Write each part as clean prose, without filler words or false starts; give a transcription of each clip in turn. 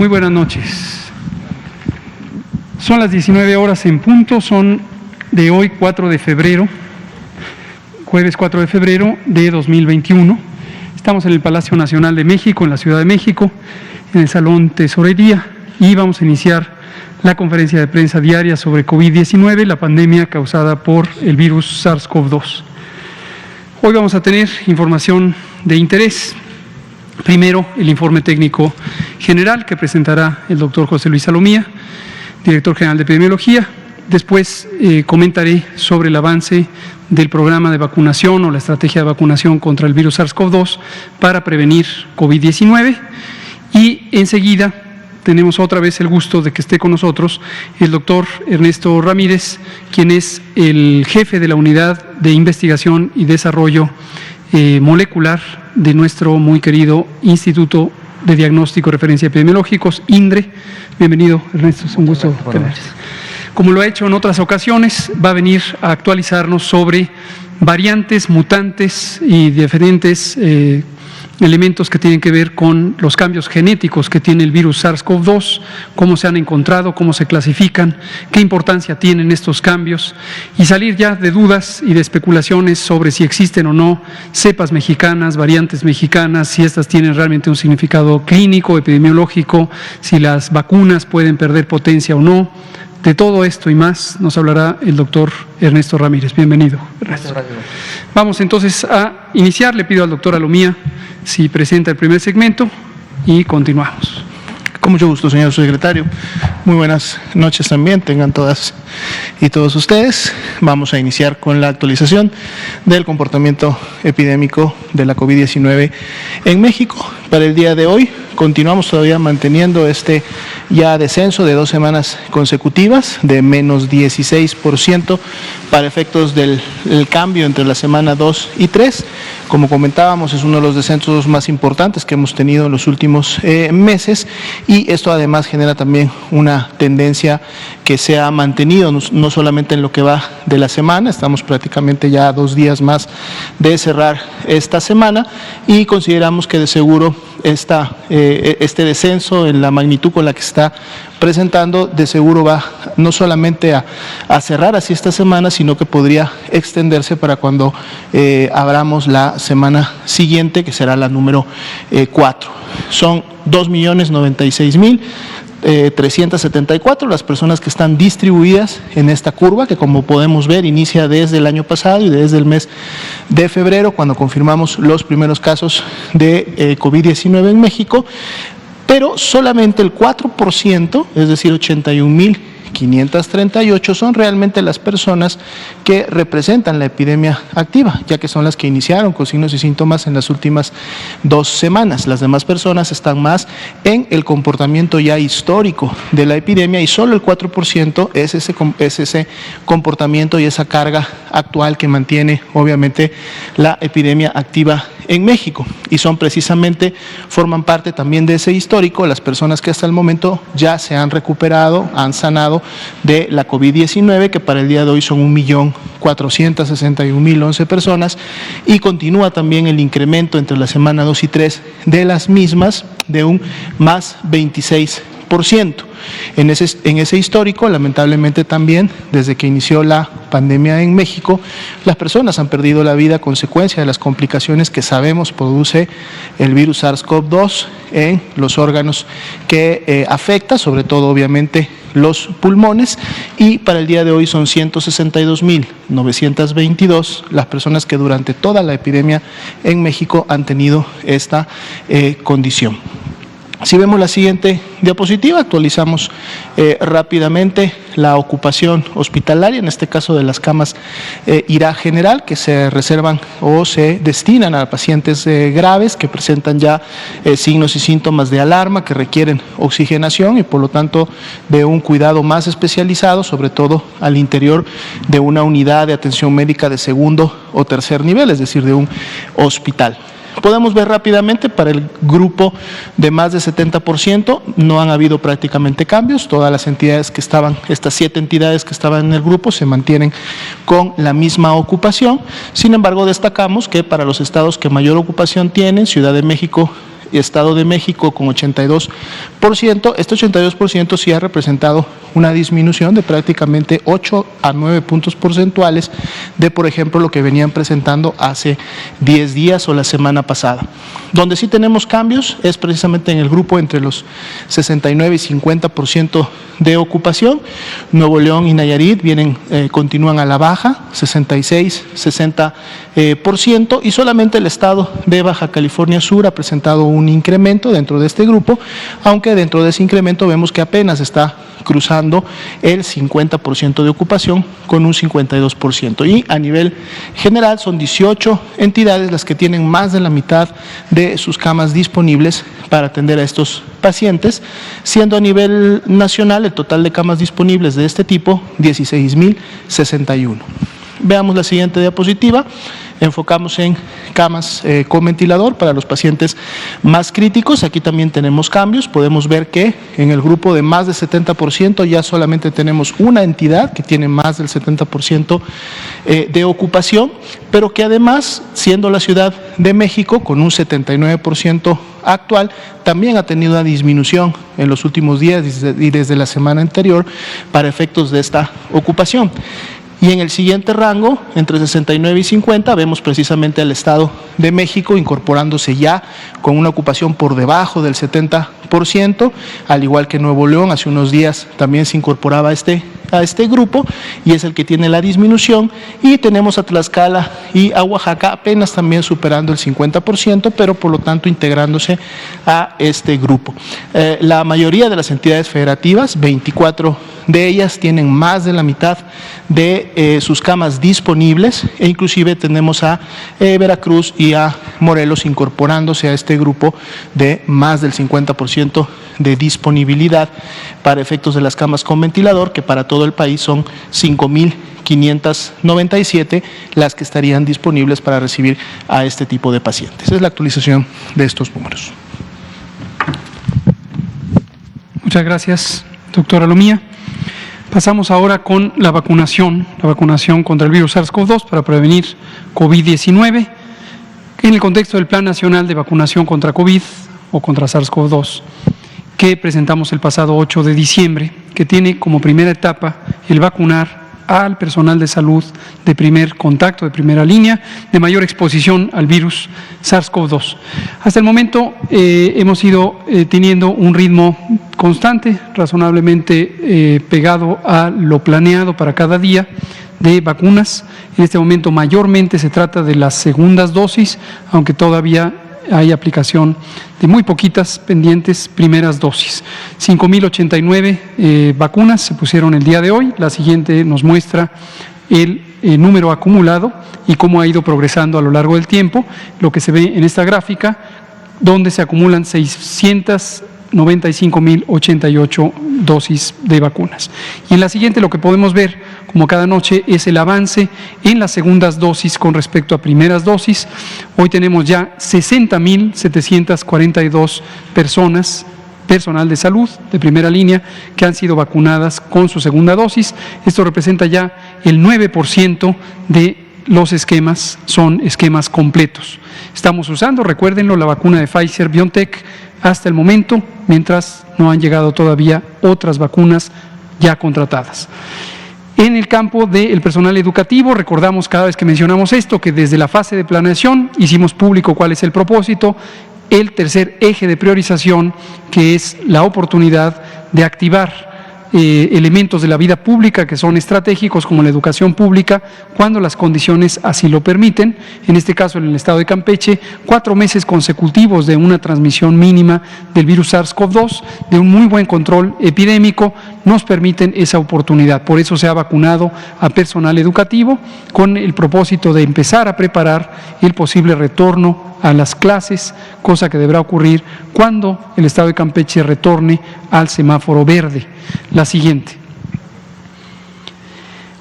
Muy buenas noches. Son las 19 horas en punto, son de hoy 4 de febrero, jueves 4 de febrero de 2021. Estamos en el Palacio Nacional de México, en la Ciudad de México, en el Salón Tesorería, y vamos a iniciar la conferencia de prensa diaria sobre COVID-19, la pandemia causada por el virus SARS-CoV-2. Hoy vamos a tener información de interés. Primero, el informe técnico general que presentará el doctor José Luis Salomía, director general de epidemiología. Después comentaré sobre el avance del programa de vacunación o la estrategia de vacunación contra el virus SARS-CoV-2 para prevenir COVID-19. Y enseguida tenemos otra vez el gusto de que esté con nosotros el doctor Ernesto Ramírez, quien es el jefe de la Unidad de Investigación y Desarrollo Molecular de nuestro muy querido Instituto de Diagnóstico y Referencia Epidemiológicos, INDRE. Bienvenido, Ernesto, es un gusto tenerte. Como lo ha hecho en otras ocasiones, va a venir a actualizarnos sobre variantes, mutantes y diferentes elementos que tienen que ver con los cambios genéticos que tiene el virus SARS-CoV-2, cómo se han encontrado, cómo se clasifican, qué importancia tienen estos cambios, y salir ya de dudas y de especulaciones sobre si existen o no cepas mexicanas, variantes mexicanas, si estas tienen realmente un significado clínico, epidemiológico, si las vacunas pueden perder potencia o no. De todo esto y más nos hablará el doctor Ernesto Ramírez. Bienvenido, Ernesto. Vamos entonces a iniciar. Le pido al doctor Salomía si presenta el primer segmento y continuamos. Con mucho gusto, señor secretario. Muy buenas noches también, tengan todas y todos ustedes. Vamos a iniciar con la actualización del comportamiento epidémico de la COVID-19 en México. Para el día de hoy continuamos todavía manteniendo este ya descenso de 2 semanas consecutivas de menos 16% para efectos del cambio entre la semana 2 y 3. Como comentábamos, es uno de los descensos más importantes que hemos tenido en los últimos meses, y esto además genera también una tendencia que se ha mantenido no solamente en lo que va de la semana. Estamos prácticamente ya a 2 días más de cerrar esta semana, y consideramos que de seguro este descenso en la magnitud con la que está presentando de seguro va no solamente a cerrar así esta semana, sino que podría extenderse para cuando abramos la semana siguiente, que será la número 4. Son 2.096.374 las personas que están distribuidas en esta curva, que como podemos ver inicia desde el año pasado y desde el mes de febrero, cuando confirmamos los primeros casos de COVID-19 en México, pero solamente el 4%, es decir, 81.538 son realmente las personas que representan la epidemia activa, ya que son las que iniciaron con signos y síntomas en las últimas 2 semanas. Las demás personas están más en el comportamiento ya histórico de la epidemia, y solo el 4% es ese comportamiento y esa carga actual que mantiene obviamente la epidemia activa en México, y forman parte también de ese histórico las personas que hasta el momento ya se han recuperado, han sanado de la COVID-19, que para el día de hoy son 1.461.011 personas, y continúa también el incremento entre la semana 2 y 3 de las mismas de un más 26%. En ese histórico, lamentablemente también, desde que inició la pandemia en México, las personas han perdido la vida a consecuencia de las complicaciones que sabemos produce el virus SARS-CoV-2 en los órganos que afecta, sobre todo obviamente los pulmones, y para el día de hoy son 162.922 las personas que durante toda la epidemia en México han tenido esta condición. Si vemos la siguiente diapositiva, actualizamos rápidamente la ocupación hospitalaria, en este caso de las camas IRA general, que se reservan o se destinan a pacientes graves que presentan ya signos y síntomas de alarma, que requieren oxigenación y por lo tanto de un cuidado más especializado, sobre todo al interior de una unidad de atención médica de segundo o tercer nivel, es decir, de un hospital. Podemos ver rápidamente para el grupo de más de 70%, no han habido prácticamente cambios. Todas las entidades que estaban, estas 7 entidades que estaban en el grupo, se mantienen con la misma ocupación. Sin embargo, destacamos que para los estados que mayor ocupación tienen, Ciudad de México Estado de México con 82%. Este 82% sí ha representado una disminución de prácticamente 8 a 9 puntos porcentuales de, por ejemplo, lo que venían presentando hace 10 días o la semana pasada. Donde sí tenemos cambios es precisamente en el grupo entre los 69 y 50% de ocupación. Nuevo León y Nayarit continúan a la baja, 66, 60%, y solamente el estado de Baja California Sur ha presentado un incremento dentro de este grupo, aunque dentro de ese incremento vemos que apenas está cruzando el 50% de ocupación con un 52%. Y a nivel general son 18 entidades las que tienen más de la mitad de sus camas disponibles para atender a estos pacientes, siendo a nivel nacional el total de camas disponibles de este tipo 16.061. Veamos la siguiente diapositiva. Enfocamos en camas con ventilador para los pacientes más críticos. Aquí también tenemos cambios. Podemos ver que en el grupo de más del 70% ya solamente tenemos una entidad que tiene más del 70% de ocupación, pero que además, siendo la Ciudad de México con un 79% actual, también ha tenido una disminución en los últimos días y desde la semana anterior para efectos de esta ocupación. Y en el siguiente rango, entre 69 y 50, vemos precisamente al Estado de México incorporándose ya con una ocupación por debajo del 70%, al igual que Nuevo León, hace unos días también se incorporaba a este grupo y es el que tiene la disminución, y tenemos a Tlaxcala y a Oaxaca apenas también superando el 50%, pero por lo tanto integrándose a este grupo. La mayoría de las entidades federativas, 24 de ellas, tienen más de la mitad de sus camas disponibles, e inclusive tenemos a Veracruz y a Morelos incorporándose a este grupo de más del 50% de disponibilidad para efectos de las camas con ventilador, que para todo el país son 5.597 las que estarían disponibles para recibir a este tipo de pacientes. Esa es la actualización de estos números. Muchas gracias, doctora Lomía. Pasamos ahora con la vacunación contra el virus SARS-CoV-2 para prevenir COVID-19 en el contexto del Plan Nacional de Vacunación contra COVID o contra SARS-CoV-2 que presentamos el pasado 8 de diciembre, que tiene como primera etapa el vacunar al personal de salud de primer contacto, de primera línea, de mayor exposición al virus SARS-CoV-2. Hasta el momento hemos ido teniendo un ritmo constante, razonablemente pegado a lo planeado para cada día de vacunas. En este momento mayormente se trata de las segundas dosis, aunque todavía hay aplicación de muy poquitas pendientes primeras dosis. 5.089 vacunas se pusieron el día de hoy. La siguiente nos muestra el número acumulado y cómo ha ido progresando a lo largo del tiempo. Lo que se ve en esta gráfica, donde se acumulan 695.088 dosis de vacunas. Y en la siguiente lo que podemos ver, como cada noche, es el avance en las segundas dosis con respecto a primeras dosis. Hoy tenemos ya 60.742 personal de salud de primera línea que han sido vacunadas con su segunda dosis. Esto representa ya el 9% de los esquemas, son esquemas completos. Estamos usando, recuérdenlo, la vacuna de Pfizer-BioNTech hasta el momento, mientras no han llegado todavía otras vacunas ya contratadas. En el campo del personal educativo, recordamos cada vez que mencionamos esto, que desde la fase de planeación hicimos público cuál es el propósito, el tercer eje de priorización, que es la oportunidad de activar elementos de la vida pública que son estratégicos, como la educación pública, cuando las condiciones así lo permiten. En este caso, en el estado de Campeche, 4 meses consecutivos de una transmisión mínima del virus SARS-CoV-2, de un muy buen control epidémico, nos permiten esa oportunidad. Por eso se ha vacunado a personal educativo con el propósito de empezar a preparar el posible retorno a las clases, cosa que deberá ocurrir cuando el estado de Campeche retorne al semáforo verde. La siguiente.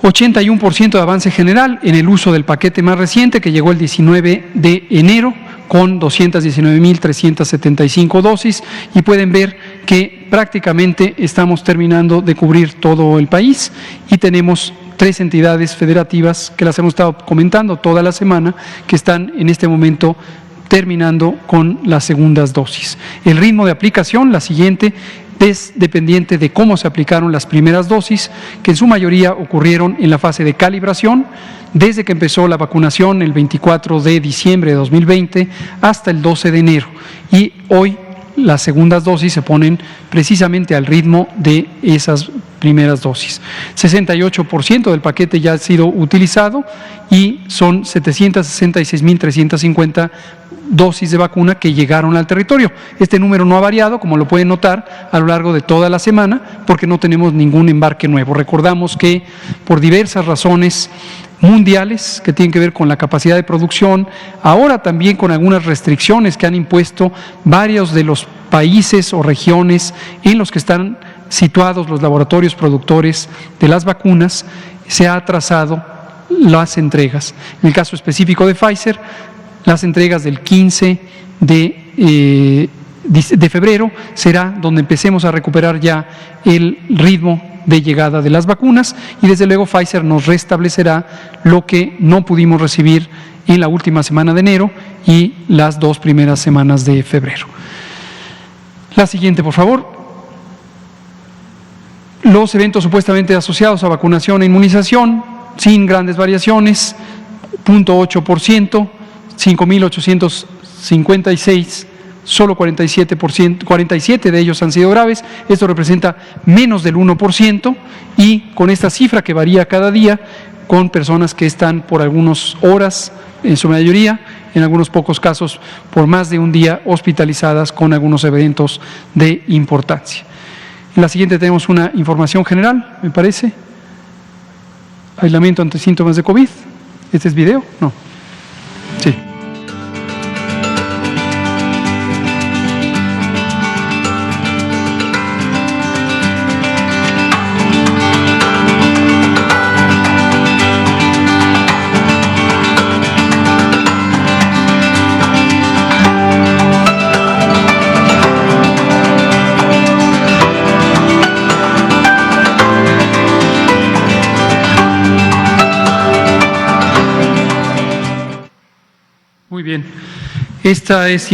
81% de avance general en el uso del paquete más reciente, que llegó el 19 de enero, con 219.375 dosis, y pueden ver que prácticamente estamos terminando de cubrir todo el país y tenemos 3 entidades federativas que las hemos estado comentando toda la semana, que están en este momento terminando con las segundas dosis. El ritmo de aplicación, la siguiente, es dependiente de cómo se aplicaron las primeras dosis, que en su mayoría ocurrieron en la fase de calibración, desde que empezó la vacunación el 24 de diciembre de 2020 hasta el 12 de enero. Y hoy las segundas dosis se ponen precisamente al ritmo de esas primeras dosis. 68% del paquete ya ha sido utilizado y son 766.350 dosis de vacuna que llegaron al territorio. Este número no ha variado, como lo pueden notar, a lo largo de toda la semana, porque no tenemos ningún embarque nuevo. Recordamos que por diversas razones mundiales que tienen que ver con la capacidad de producción, ahora también con algunas restricciones que han impuesto varios de los países o regiones en los que están situados los laboratorios productores de las vacunas, se ha atrasado las entregas. En el caso específico de Pfizer, las entregas del 15 de febrero será donde empecemos a recuperar ya el ritmo de llegada de las vacunas, y desde luego Pfizer nos restablecerá lo que no pudimos recibir en la última semana de enero y las 2 primeras semanas de febrero. La siguiente, por favor. Los eventos supuestamente asociados a vacunación e inmunización, sin grandes variaciones, 0.8%, 5.856, solo 47 de ellos han sido graves. Esto representa menos del 1%, y con esta cifra que varía cada día, con personas que están por algunas horas, en su mayoría, en algunos pocos casos por más de un día, hospitalizadas con algunos eventos de importancia. En la siguiente tenemos una información general, me parece. Aislamiento ante síntomas de COVID. ¿Este es video? No. Sí. Muy bien. Esta es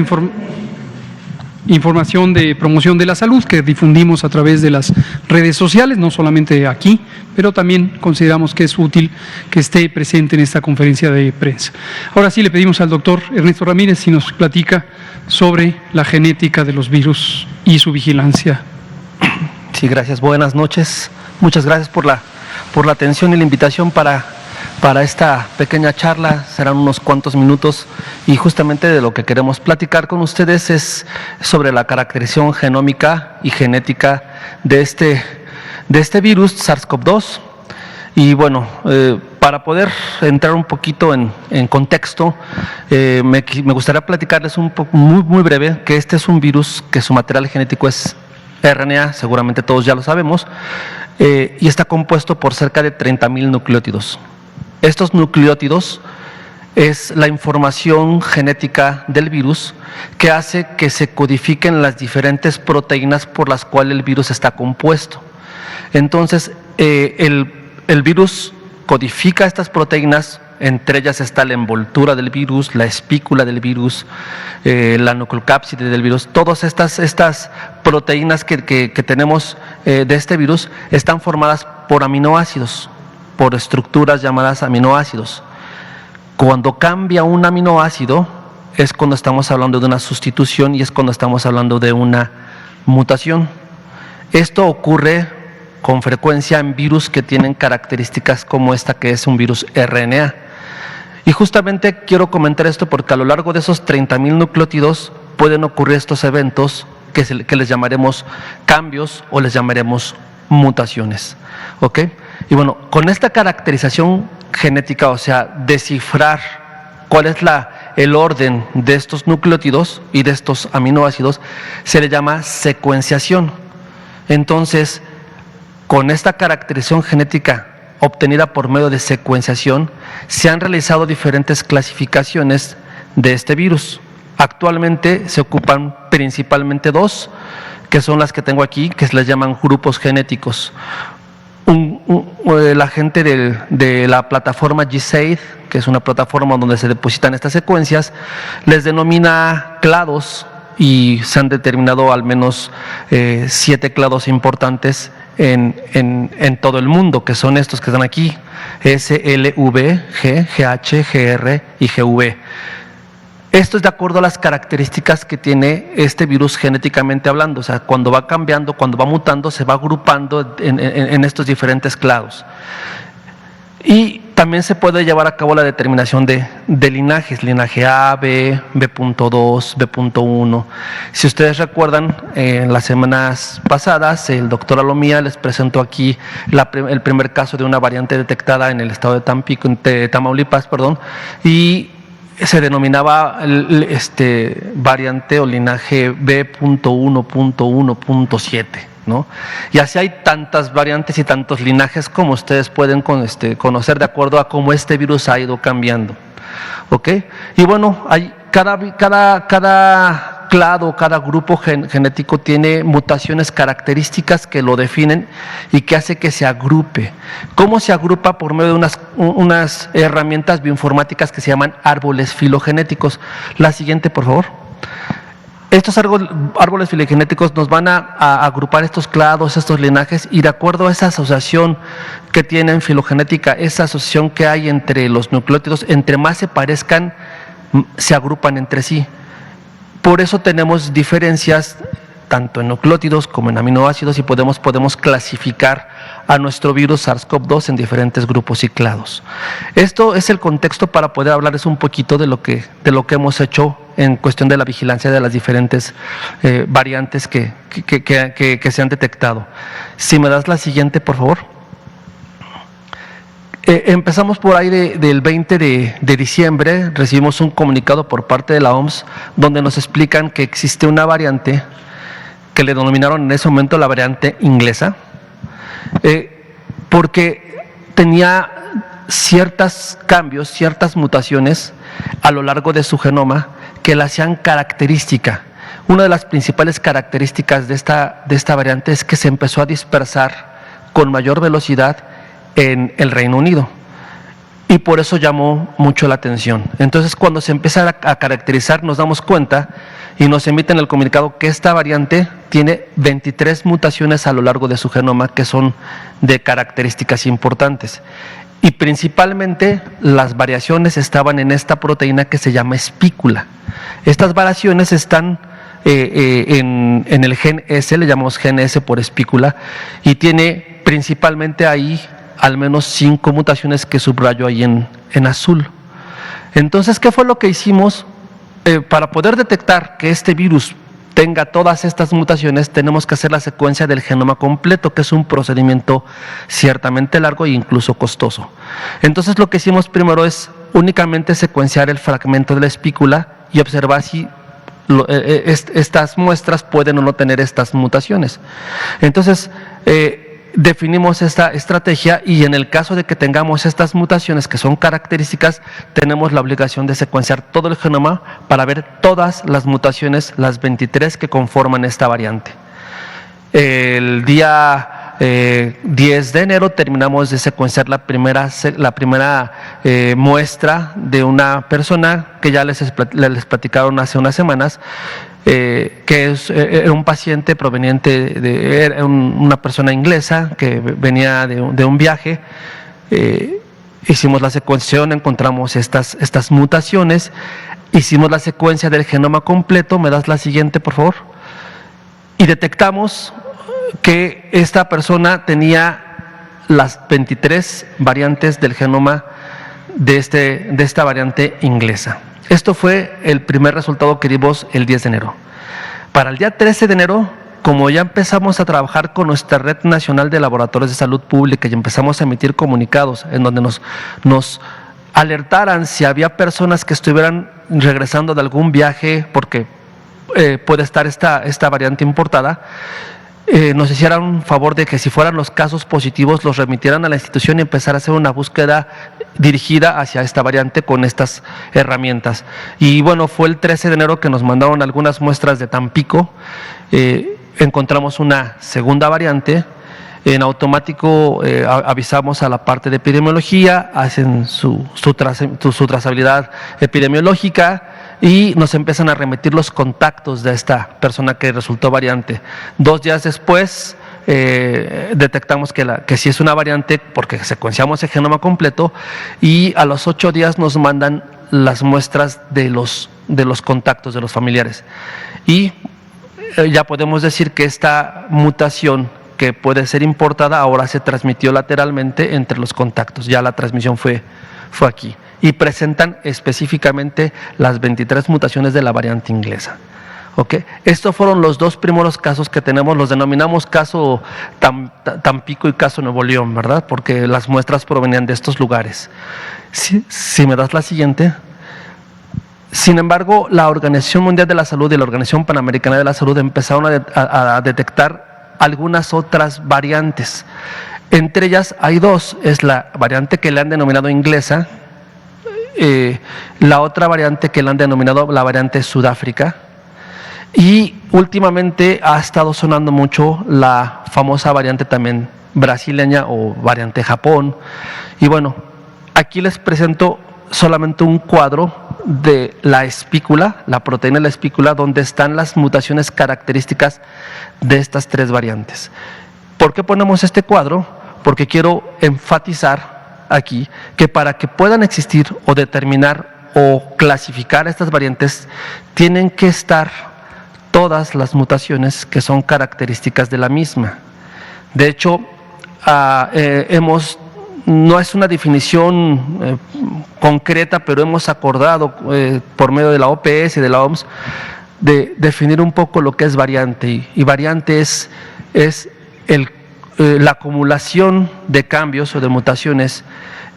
información de promoción de la salud que difundimos a través de las redes sociales, no solamente aquí, pero también consideramos que es útil que esté presente en esta conferencia de prensa. Ahora sí le pedimos al doctor Ernesto Ramírez si nos platica sobre la genética de los virus y su vigilancia. Sí, gracias. Buenas noches. Muchas gracias por la atención y la invitación para esta pequeña charla. Serán unos cuantos minutos, y justamente de lo que queremos platicar con ustedes es sobre la caracterización genómica y genética de este virus SARS-CoV-2. Y bueno, para poder entrar un poquito en contexto, me gustaría platicarles un poco muy breve que este es un virus que su material genético es RNA, seguramente todos ya lo sabemos, y está compuesto por cerca de 30.000 nucleótidos. Estos nucleótidos es la información genética del virus que hace que se codifiquen las diferentes proteínas por las cuales el virus está compuesto. Entonces, el virus codifica estas proteínas, entre ellas está la envoltura del virus, la espícula del virus, la nucleocápside del virus. Todas estas proteínas que tenemos de este virus están formadas por aminoácidos, por estructuras llamadas aminoácidos. Cuando cambia un aminoácido es cuando estamos hablando de una sustitución y es cuando estamos hablando de una mutación. Esto ocurre con frecuencia en virus que tienen características como esta, que es un virus RNA. Y justamente quiero comentar esto porque a lo largo de esos 30.000 nucleótidos pueden ocurrir estos eventos que les llamaremos cambios o les llamaremos mutaciones. ¿Ok? Y bueno, con esta caracterización genética, o sea, descifrar cuál es el orden de estos nucleótidos y de estos aminoácidos, se le llama secuenciación. Entonces, con esta caracterización genética obtenida por medio de secuenciación, se han realizado diferentes clasificaciones de este virus. Actualmente se ocupan principalmente dos, que son las que tengo aquí, que se les llaman grupos genéticos. la gente de la plataforma GSAID, que es una plataforma donde se depositan estas secuencias, les denomina clados y se han determinado al menos 7 clados importantes en todo el mundo, que son estos que están aquí: SLV, G, GH, GR y GV. Esto es de acuerdo a las características que tiene este virus genéticamente hablando. O sea, cuando va cambiando, cuando va mutando, se va agrupando en estos diferentes clados. Y también se puede llevar a cabo la determinación de linajes: linaje A, B, B.2, B.1. Si ustedes recuerdan, en las semanas pasadas, el doctor Alomía les presentó aquí el primer caso de una variante detectada en el estado de Tamaulipas, y se denominaba variante o linaje B.1.1.7, ¿no? Y así hay tantas variantes y tantos linajes como ustedes pueden conocer de acuerdo a cómo este virus ha ido cambiando, ¿ok? Y bueno, hay cada clado, cada grupo genético tiene mutaciones características que lo definen y que hace que se agrupe. ¿Cómo se agrupa? Por medio de unas herramientas bioinformáticas que se llaman árboles filogenéticos. La siguiente, por favor. Estos árboles filogenéticos nos van a agrupar estos clados, estos linajes, y de acuerdo a esa asociación que tienen filogenética, esa asociación que hay entre los nucleótidos, entre más se parezcan, se agrupan entre sí. Por eso tenemos diferencias tanto en nucleótidos como en aminoácidos, y podemos clasificar a nuestro virus SARS-CoV-2 en diferentes grupos y clados. Esto es el contexto para poder hablarles un poquito de lo que hemos hecho en cuestión de la vigilancia de las diferentes variantes que se han detectado. Si me das la siguiente, por favor. Empezamos por ahí del 20 de diciembre, recibimos un comunicado por parte de la OMS donde nos explican que existe una variante que le denominaron en ese momento la variante inglesa, porque tenía ciertos cambios, ciertas mutaciones a lo largo de su genoma que la hacían característica. Una de las principales características de esta variante es que se empezó a dispersar con mayor velocidad en el Reino Unido, y por eso llamó mucho la atención. Entonces, cuando se empieza a caracterizar, nos damos cuenta y nos emiten el comunicado que esta variante tiene 23 mutaciones a lo largo de su genoma que son de características importantes, y principalmente las variaciones estaban en esta proteína que se llama espícula. Estas variaciones están en el gen S, le llamamos gen S por espícula, y tiene principalmente ahí al menos 5 mutaciones que subrayo ahí en azul. Entonces, ¿qué fue lo que hicimos? Para poder detectar que este virus tenga todas estas mutaciones, tenemos que hacer la secuencia del genoma completo, que es un procedimiento ciertamente largo e incluso costoso. Entonces, lo que hicimos primero es únicamente secuenciar el fragmento de la espícula y observar si estas muestras pueden o no tener estas mutaciones. Entonces, definimos esta estrategia, y en el caso de que tengamos estas mutaciones que son características, tenemos la obligación de secuenciar todo el genoma para ver todas las mutaciones, las 23 que conforman esta variante. El día 10 de enero terminamos de secuenciar la primera muestra de una persona que ya les platicaron hace unas semanas, que era un paciente proveniente era una persona inglesa que venía de un viaje. Hicimos la secuenciación, encontramos estas mutaciones, hicimos la secuencia del genoma completo. ¿Me das la siguiente, por favor? Y detectamos que esta persona tenía las 23 variantes del genoma de esta variante inglesa. Esto fue el primer resultado que dimos el 10 de enero. Para el día 13 de enero, como ya empezamos a trabajar con nuestra red nacional de laboratorios de salud pública y empezamos a emitir comunicados en donde nos alertaran si había personas que estuvieran regresando de algún viaje, porque puede estar esta variante importada, nos hicieran un favor de que si fueran los casos positivos los remitieran a la institución y empezar a hacer una búsqueda dirigida hacia esta variante con estas herramientas. Y bueno, fue el 13 de enero que nos mandaron algunas muestras de Tampico. Encontramos una segunda variante En automático avisamos a la parte de epidemiología, hacen su trazabilidad epidemiológica y nos empiezan a remitir los contactos de esta persona que resultó variante. 2 días después detectamos que sí es una variante porque secuenciamos el genoma completo, y a los 8 días nos mandan las muestras de los contactos de los familiares. Y ya podemos decir que esta mutación, que puede ser importada, ahora se transmitió lateralmente entre los contactos. Ya la transmisión fue aquí. Y presentan específicamente las 23 mutaciones de la variante inglesa. ¿Okay? Estos fueron los 2 primeros casos que tenemos, los denominamos caso Tampico y caso Nuevo León, ¿verdad? Porque las muestras provenían de estos lugares. Si me das la siguiente. Sin embargo, la Organización Mundial de la Salud y la Organización Panamericana de la Salud empezaron a detectar algunas otras variantes. Entre ellas hay 2, es la variante que le han denominado inglesa, la otra variante que le han denominado la variante Sudáfrica, y últimamente ha estado sonando mucho la famosa variante también brasileña o variante Japón. Y bueno, aquí les presento solamente un cuadro de la espícula, la proteína de la espícula, donde están las mutaciones características de estas 3 variantes. ¿Por qué ponemos este cuadro? Porque quiero enfatizar aquí que para que puedan existir o determinar o clasificar estas variantes, tienen que estar todas las mutaciones que son características de la misma. De hecho, no es una definición concreta, pero hemos acordado por medio de la OPS y de la OMS de definir un poco lo que es variante. Y variante es la acumulación de cambios o de mutaciones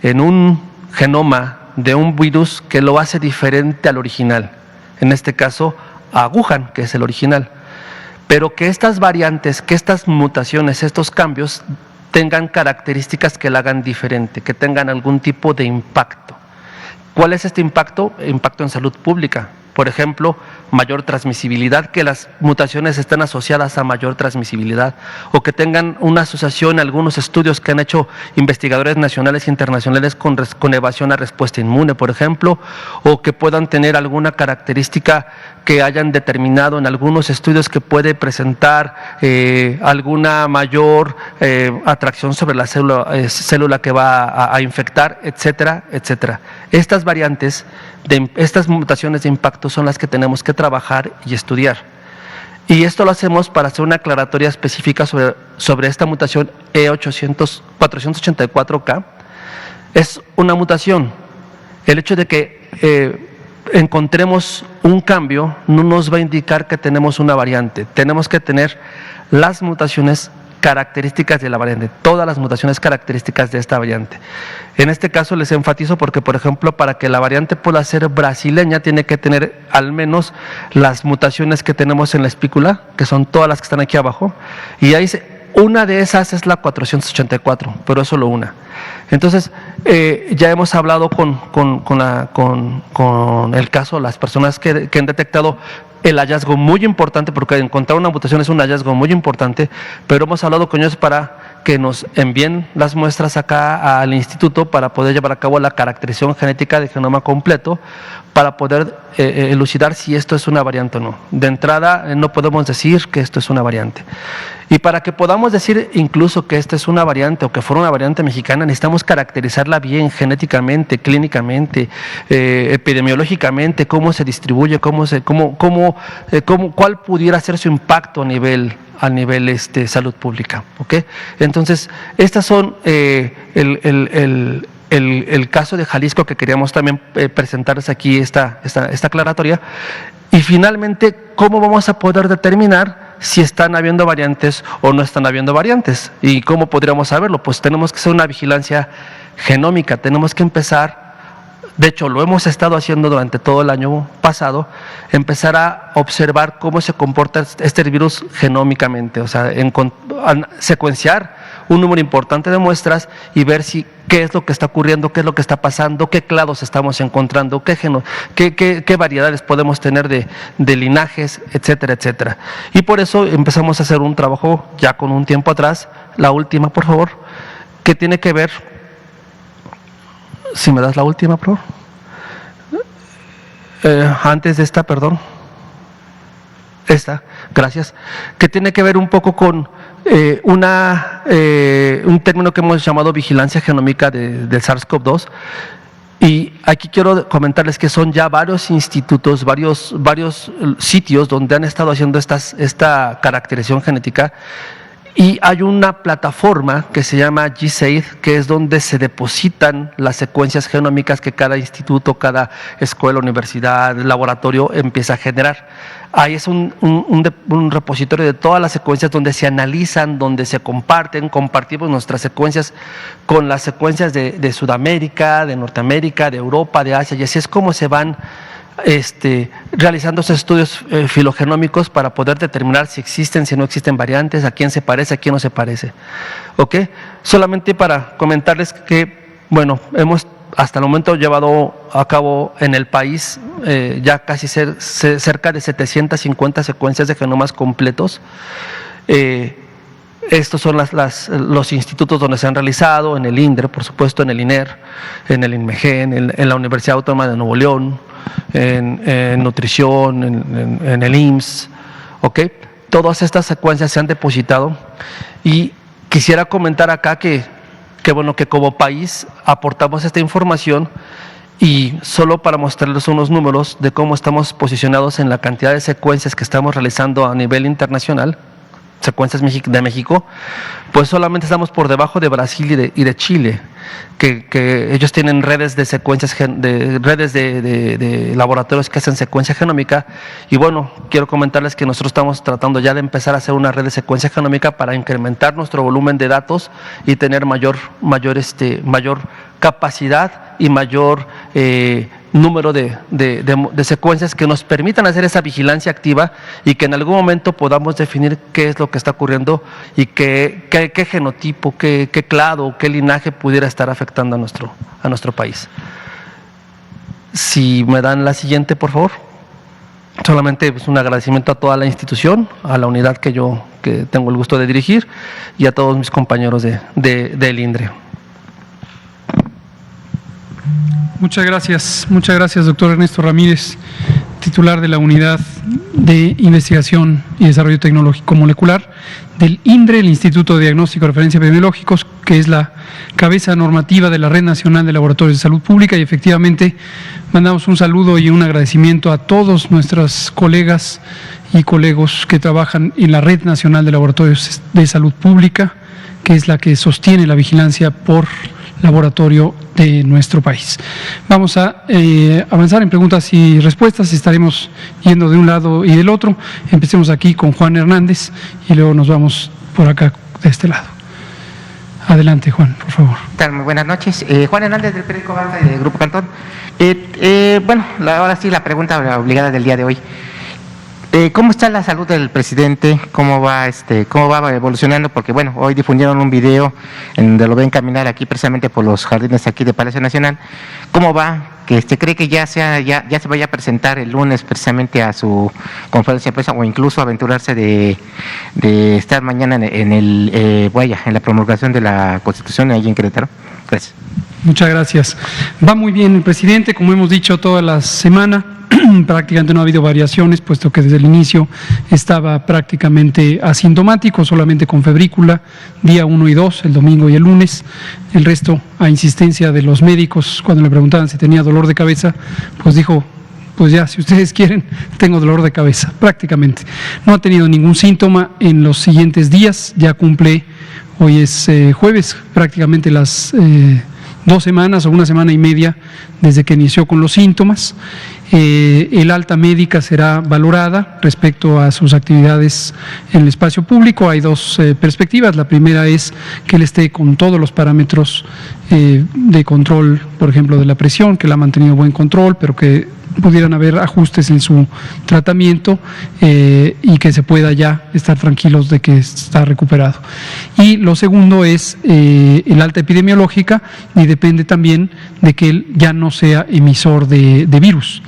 en un genoma de un virus que lo hace diferente al original. En este caso, a Wuhan, que es el original. Pero que estas variantes, que estas mutaciones, estos cambios tengan características que la hagan diferente, que tengan algún tipo de impacto. ¿Cuál es este impacto? Impacto en salud pública. Por ejemplo, mayor transmisibilidad, que las mutaciones estén asociadas a mayor transmisibilidad, o que tengan una asociación, algunos estudios que han hecho investigadores nacionales e internacionales con evasión a respuesta inmune, por ejemplo, o que puedan tener alguna característica que hayan determinado en algunos estudios que puede presentar alguna mayor atracción sobre la célula que va a infectar, etcétera, etcétera. Estas variantes, estas mutaciones de impacto son las que tenemos que trabajar y estudiar. Y esto lo hacemos para hacer una aclaratoria específica sobre esta mutación E484K. Es una mutación. El hecho de que encontremos un cambio no nos va a indicar que tenemos una variante. Tenemos que tener las mutaciones características de la variante, todas las mutaciones características de esta variante. En este caso les enfatizo porque, por ejemplo, para que la variante pueda ser brasileña, tiene que tener al menos las mutaciones que tenemos en la espícula, que son todas las que están aquí abajo, y ahí una de esas es la 484, pero es solo una. Entonces, ya hemos hablado con el caso, las personas que han detectado el hallazgo muy importante, porque encontrar una mutación es un hallazgo muy importante, pero hemos hablado con ellos para que nos envíen las muestras acá al instituto para poder llevar a cabo la caracterización genética del genoma completo, para poder elucidar si esto es una variante o no. De entrada, no podemos decir que esto es una variante. Y para que podamos decir incluso que esta es una variante o que fuera una variante mexicana, necesitamos caracterizarla bien genéticamente, clínicamente, epidemiológicamente, cómo se distribuye, cuál pudiera ser su impacto a nivel salud pública. ¿Okay? Entonces, estas son el caso de Jalisco que queríamos también presentarles aquí esta aclaratoria. Y finalmente, ¿cómo vamos a poder determinar si están habiendo variantes o no están habiendo variantes? ¿Y cómo podríamos saberlo? Pues tenemos que hacer una vigilancia genómica, tenemos que empezar, de hecho lo hemos estado haciendo durante todo el año pasado, empezar a observar cómo se comporta este virus genómicamente, o sea, secuenciar un número importante de muestras y ver qué es lo que está ocurriendo, qué es lo que está pasando, qué clados estamos encontrando, qué variedades podemos tener de linajes, etcétera, etcétera. Y por eso empezamos a hacer un trabajo ya con un tiempo atrás, la última, por favor, que tiene que ver, si me das la última, por favor, antes de esta, perdón, esta, gracias, que tiene que ver un poco con un término que hemos llamado vigilancia genómica del SARS-CoV-2. Y aquí quiero comentarles que son ya varios institutos, varios sitios donde han estado haciendo esta caracterización genética. Y hay una plataforma que se llama GSAID, que es donde se depositan las secuencias genómicas que cada instituto, cada escuela, universidad, laboratorio empieza a generar. Ahí es un repositorio de todas las secuencias donde se analizan, donde se compartimos nuestras secuencias con las secuencias de Sudamérica, de Norteamérica, de Europa, de Asia, y así es como se van realizando esos estudios filogenómicos para poder determinar si existen, si no existen variantes, a quién se parece, a quién no se parece. ¿Ok? Solamente para comentarles que, bueno, hemos hasta el momento llevado a cabo en el país ya casi cerca de 750 secuencias de genomas completos. Estos son los institutos donde se han realizado, en el INDRE, por supuesto, en el INER, en el INMEGEN, en la Universidad Autónoma de Nuevo León, en nutrición, en el IMSS, ¿ok? Todas estas secuencias se han depositado y quisiera comentar acá que bueno, que como país aportamos esta información y solo para mostrarles unos números de cómo estamos posicionados en la cantidad de secuencias que estamos realizando a nivel internacional, secuencias de México, pues solamente estamos por debajo de Brasil y de Chile, que ellos tienen redes de secuencias, redes de laboratorios que hacen secuencia genómica. Y bueno, quiero comentarles que nosotros estamos tratando ya de empezar a hacer una red de secuencia genómica para incrementar nuestro volumen de datos y tener mayor capacidad y mayor número de secuencias que nos permitan hacer esa vigilancia activa y que en algún momento podamos definir qué es lo que está ocurriendo y qué genotipo, qué clado, qué linaje pudiera estar afectando a nuestro país. Si me dan la siguiente, por favor. Solamente un agradecimiento a toda la institución, a la unidad que tengo el gusto de dirigir y a todos mis compañeros del INDRE. Muchas gracias, doctor Ernesto Ramírez, titular de la Unidad de Investigación y Desarrollo Tecnológico Molecular del INDRE, el Instituto de Diagnóstico y Referencia Epidemiológicos, que es la cabeza normativa de la Red Nacional de Laboratorios de Salud Pública. Y efectivamente mandamos un saludo y un agradecimiento a todos nuestros colegas y colegos que trabajan en la Red Nacional de Laboratorios de Salud Pública, que es la que sostiene la vigilancia por laboratorio de nuestro país. Vamos a avanzar en preguntas y respuestas, estaremos yendo de un lado y del otro. Empecemos aquí con Juan Hernández y luego nos vamos por acá de este lado. Adelante, Juan, por favor. Muy buenas noches. Juan Hernández del periódico Barca de Grupo Cantón. Bueno, ahora sí la pregunta obligada del día de hoy. ¿Cómo está la salud del presidente? ¿Cómo va evolucionando? Porque bueno, hoy difundieron un video en donde lo ven caminar aquí precisamente por los jardines aquí de Palacio Nacional. ¿Cómo va? Que cree que ya se vaya a presentar el lunes precisamente a su conferencia de prensa o incluso aventurarse de estar mañana en la promulgación de la Constitución allí en Querétaro. Gracias. Muchas gracias. Va muy bien el presidente, como hemos dicho toda la semana. Prácticamente no ha habido variaciones, puesto que desde el inicio estaba prácticamente asintomático, solamente con febrícula, día 1 y 2, el domingo y el lunes. El resto, a insistencia de los médicos, cuando le preguntaban si tenía dolor de cabeza, pues dijo, pues ya, si ustedes quieren, tengo dolor de cabeza, prácticamente. No ha tenido ningún síntoma en los siguientes días, ya cumple, hoy es jueves, prácticamente las 2 semanas o 1 semana y media desde que inició con los síntomas. El alta médica será valorada respecto a sus actividades en el espacio público. Hay 2 perspectivas. La primera es que él esté con todos los parámetros de control, por ejemplo, de la presión, que la ha mantenido buen control, pero que pudieran haber ajustes en su tratamiento y que se pueda ya estar tranquilos de que está recuperado. Y lo segundo es el alta epidemiológica, y depende también de que él ya no sea emisor de virus.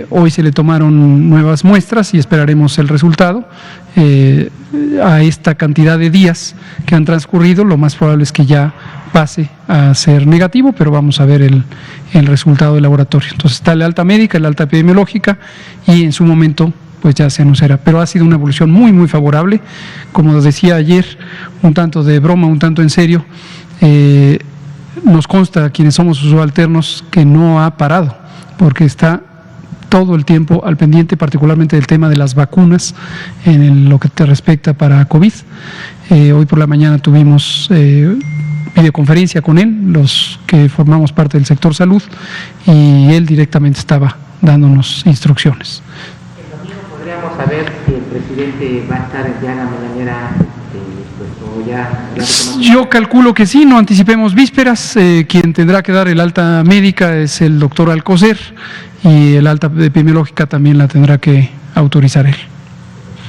Hoy se le tomaron nuevas muestras y esperaremos el resultado. A esta cantidad de días que han transcurrido, lo más probable es que ya pase a ser negativo, pero vamos a ver el resultado del laboratorio. Entonces está la alta médica, la alta epidemiológica, y en su momento pues ya se anunciará. Pero ha sido una evolución muy, muy favorable. Como decía ayer, un tanto de broma, un tanto en serio, nos consta a quienes somos subalternos que no ha parado, porque está todo el tiempo al pendiente, particularmente del tema de las vacunas, en lo que te respecta para COVID. Hoy por la mañana tuvimos videoconferencia con él, los que formamos parte del sector salud, y él directamente estaba dándonos instrucciones. ¿El domingo podríamos saber si el presidente va a estar ya en la mañanera? Yo calculo que sí, no anticipemos vísperas. Quien tendrá que dar el alta médica es el doctor Alcocer, y el alta epidemiológica también la tendrá que autorizar él.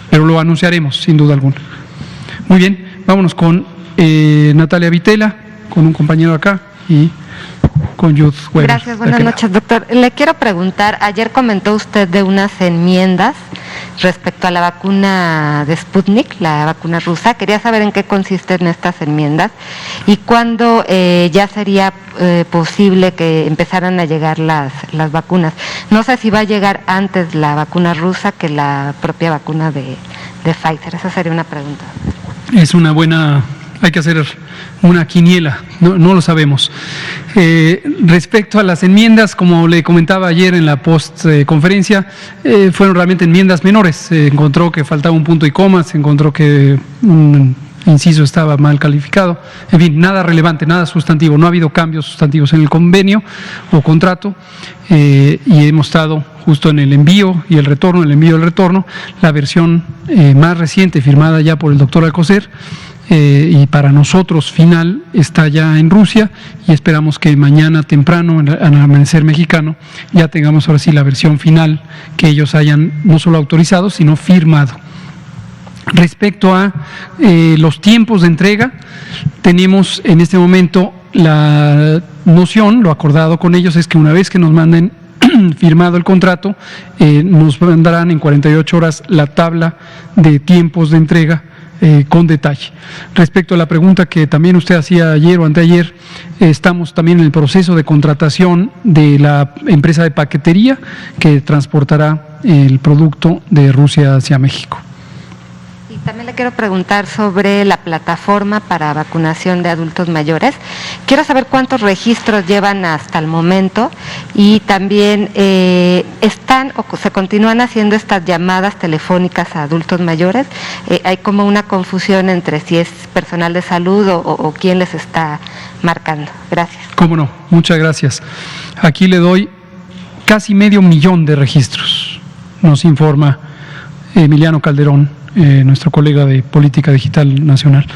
Pero lo anunciaremos, sin duda alguna. Muy bien, vámonos con Natalia Vitela, con un compañero acá, y con Youth Weber. Gracias, buenas noches, doctor. Le quiero preguntar, ayer comentó usted de unas enmiendas respecto a la vacuna de Sputnik, la vacuna rusa. Quería saber en qué consisten estas enmiendas y cuándo ya sería posible que empezaran a llegar las vacunas. No sé si va a llegar antes la vacuna rusa que la propia vacuna de Pfizer. Esa sería una pregunta. Es una buena... Hay que hacer una quiniela, no lo sabemos. Respecto a las enmiendas, como le comentaba ayer en la postconferencia, fueron realmente enmiendas menores. Se encontró que faltaba un punto y coma, se encontró que un inciso estaba mal calificado. En fin, nada relevante, nada sustantivo. No ha habido cambios sustantivos en el convenio o contrato, y hemos estado justo en el envío y el retorno, la versión más reciente firmada ya por el doctor Alcocer, y para nosotros final está ya en Rusia, y esperamos que mañana temprano, al amanecer mexicano, ya tengamos ahora sí la versión final que ellos hayan no solo autorizado, sino firmado. Respecto a los tiempos de entrega, tenemos en este momento la noción, lo acordado con ellos es que una vez que nos manden firmado el contrato, nos mandarán en 48 horas la tabla de tiempos de entrega con detalle. Respecto a la pregunta que también usted hacía ayer o anteayer, estamos también en el proceso de contratación de la empresa de paquetería que transportará el producto de Rusia hacia México. Y también le quiero preguntar sobre la plataforma para vacunación de adultos mayores. Quiero saber cuántos registros llevan hasta el momento, y también están o se continúan haciendo estas llamadas telefónicas a adultos mayores. Hay como una confusión entre si es personal de salud o quién les está marcando. Gracias. Cómo no, muchas gracias. Aquí le doy casi 500,000 de registros, nos informa Emiliano Calderón, nuestro colega de Política Digital Nacional.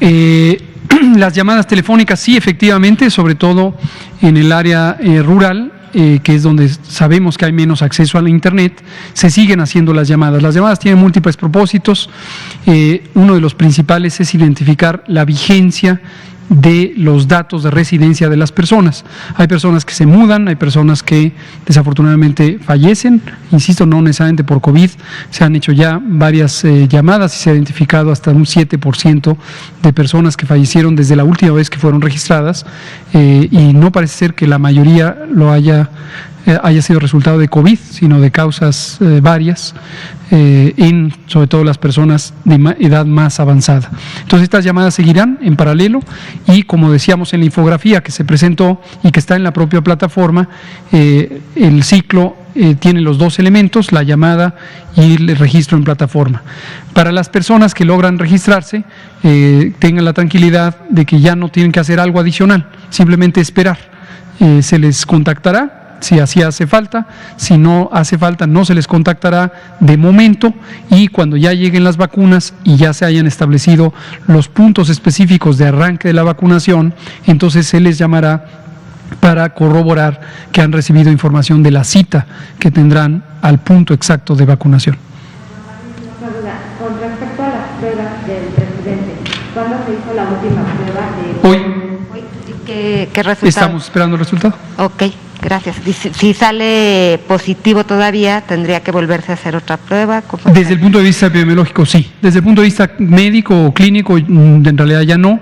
Las llamadas telefónicas, sí, efectivamente, sobre todo en el área rural, que es donde sabemos que hay menos acceso a la Internet, se siguen haciendo las llamadas. Las llamadas tienen múltiples propósitos. Uno de los principales es identificar la vigencia de los datos de residencia de las personas. Hay personas que se mudan, hay personas que desafortunadamente fallecen, insisto, no necesariamente por COVID. Se han hecho ya varias llamadas y se ha identificado hasta un 7% de personas que fallecieron desde la última vez que fueron registradas, y no parece ser que la mayoría lo haya sido resultado de COVID, sino de causas varias, en sobre todo las personas de edad más avanzada. Entonces estas llamadas seguirán en paralelo, y como decíamos en la infografía que se presentó y que está en la propia plataforma, el ciclo tiene los dos elementos, la llamada y el registro en plataforma. Para las personas que logran registrarse, tengan la tranquilidad de que ya no tienen que hacer algo adicional, simplemente esperar. Se les contactará si así hace falta, si no hace falta no se les contactará de momento, y cuando ya lleguen las vacunas y ya se hayan establecido los puntos específicos de arranque de la vacunación, entonces se les llamará para corroborar que han recibido información de la cita que tendrán al punto exacto de vacunación. Con respecto a las pruebas del presidente, ¿cuándo se hizo la última prueba? Hoy ¿Qué resultado? estamos esperando el resultado. Ok, gracias. Si sale positivo todavía, ¿tendría que volverse a hacer otra prueba? Desde el punto de vista epidemiológico, sí. Desde el punto de vista médico o clínico, en realidad ya no.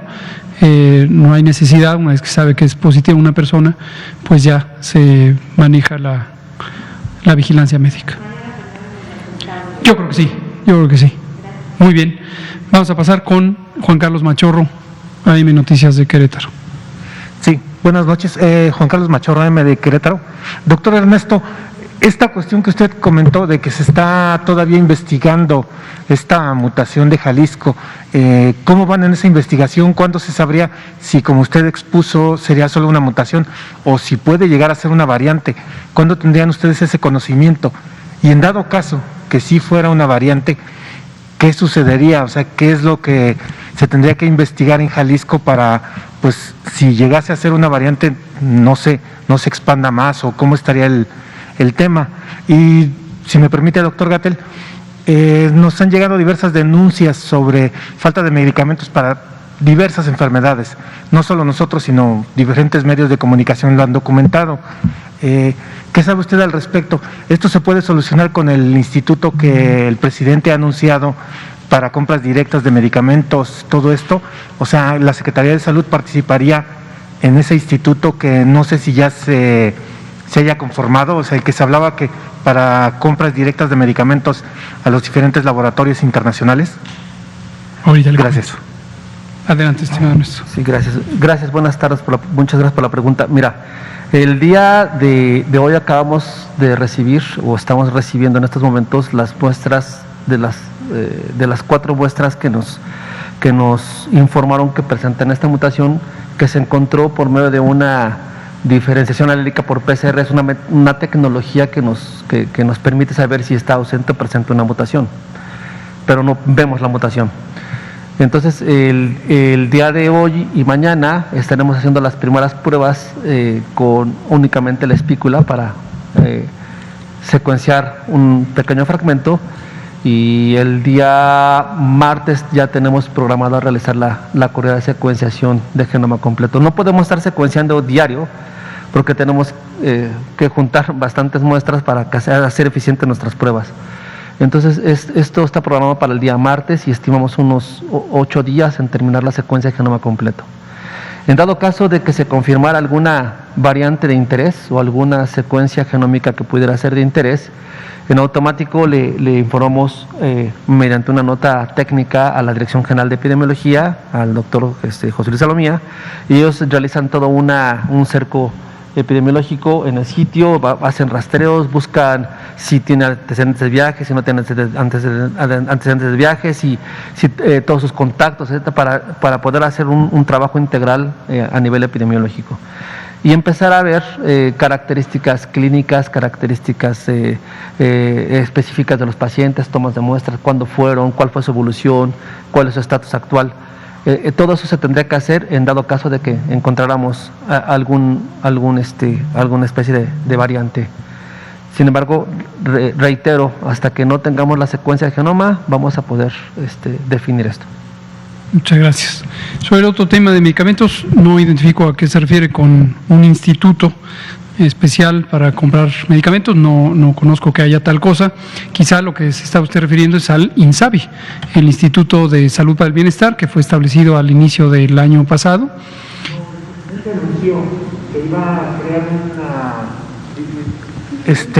No hay necesidad. Una vez que sabe que es positiva una persona, pues ya se maneja la vigilancia médica. Yo creo que sí. Muy bien. Vamos a pasar con Juan Carlos Machorro, AM Noticias de Querétaro. Sí, buenas noches. Juan Carlos Machorro, AM de Querétaro. Doctor Ernesto, esta cuestión que usted comentó de que se está todavía investigando esta mutación de Jalisco, ¿cómo van en esa investigación? ¿Cuándo se sabría si, como usted expuso, sería solo una mutación o si puede llegar a ser una variante? ¿Cuándo tendrían ustedes ese conocimiento? Y en dado caso que sí fuera una variante, ¿qué sucedería? O sea, ¿qué es lo que se tendría que investigar en Jalisco para, pues, si llegase a ser una variante, no se expanda más, o cómo estaría el tema? Y si me permite, doctor Gatell, nos han llegado diversas denuncias sobre falta de medicamentos para diversas enfermedades. No solo nosotros, sino diferentes medios de comunicación lo han documentado. ¿Qué sabe usted al respecto? ¿Esto se puede solucionar con el instituto que el presidente ha anunciado para compras directas de medicamentos, todo esto? O sea, la Secretaría de Salud participaría en ese instituto que no sé si ya se haya conformado, o sea, el que se hablaba que para compras directas de medicamentos a los diferentes laboratorios internacionales. Ahorita le Gracias. comento. Adelante, estimado Ernesto. Sí, gracias. Gracias, buenas tardes, muchas gracias por la pregunta. Mira, el día de hoy acabamos de recibir, o estamos recibiendo en estos momentos, las muestras de las 4 muestras que nos informaron que presentan esta mutación, que se encontró por medio de una diferenciación alílica por PCR. Es una tecnología que nos permite saber si está ausente o presente una mutación, pero no vemos la mutación. Entonces, el día de hoy y mañana estaremos haciendo las primeras pruebas con únicamente la espícula para secuenciar un pequeño fragmento, y el día martes ya tenemos programado realizar la corrida de secuenciación de genoma completo. No podemos estar secuenciando diario porque tenemos que juntar bastantes muestras para hacer eficientes nuestras pruebas. Entonces, esto está programado para el día martes y estimamos unos 8 días en terminar la secuencia de genoma completo. En dado caso de que se confirmara alguna variante de interés o alguna secuencia genómica que pudiera ser de interés, en automático le informamos mediante una nota técnica a la Dirección General de Epidemiología, al doctor José Luis Salomía, y ellos realizan todo un cerco epidemiológico en el sitio, hacen rastreos, buscan si tiene antecedentes de viaje, si no tiene antecedentes de viaje, si todos sus contactos, etcétera, para poder hacer un trabajo integral a nivel epidemiológico y empezar a ver características clínicas, características específicas de los pacientes, tomas de muestras, cuándo fueron, cuál fue su evolución, cuál es su estatus actual. Todo eso se tendría que hacer en dado caso de que encontráramos alguna especie de variante. Sin embargo, reitero, hasta que no tengamos la secuencia de genoma, vamos a poder definir esto. Muchas gracias. Sobre el otro tema de medicamentos, no identifico a qué se refiere con un instituto especial para comprar medicamentos, no conozco que haya tal cosa. Quizá lo que se está usted refiriendo es al INSABI, el Instituto de Salud para el Bienestar, que fue establecido al inicio del año pasado. Se anunció que iba a crear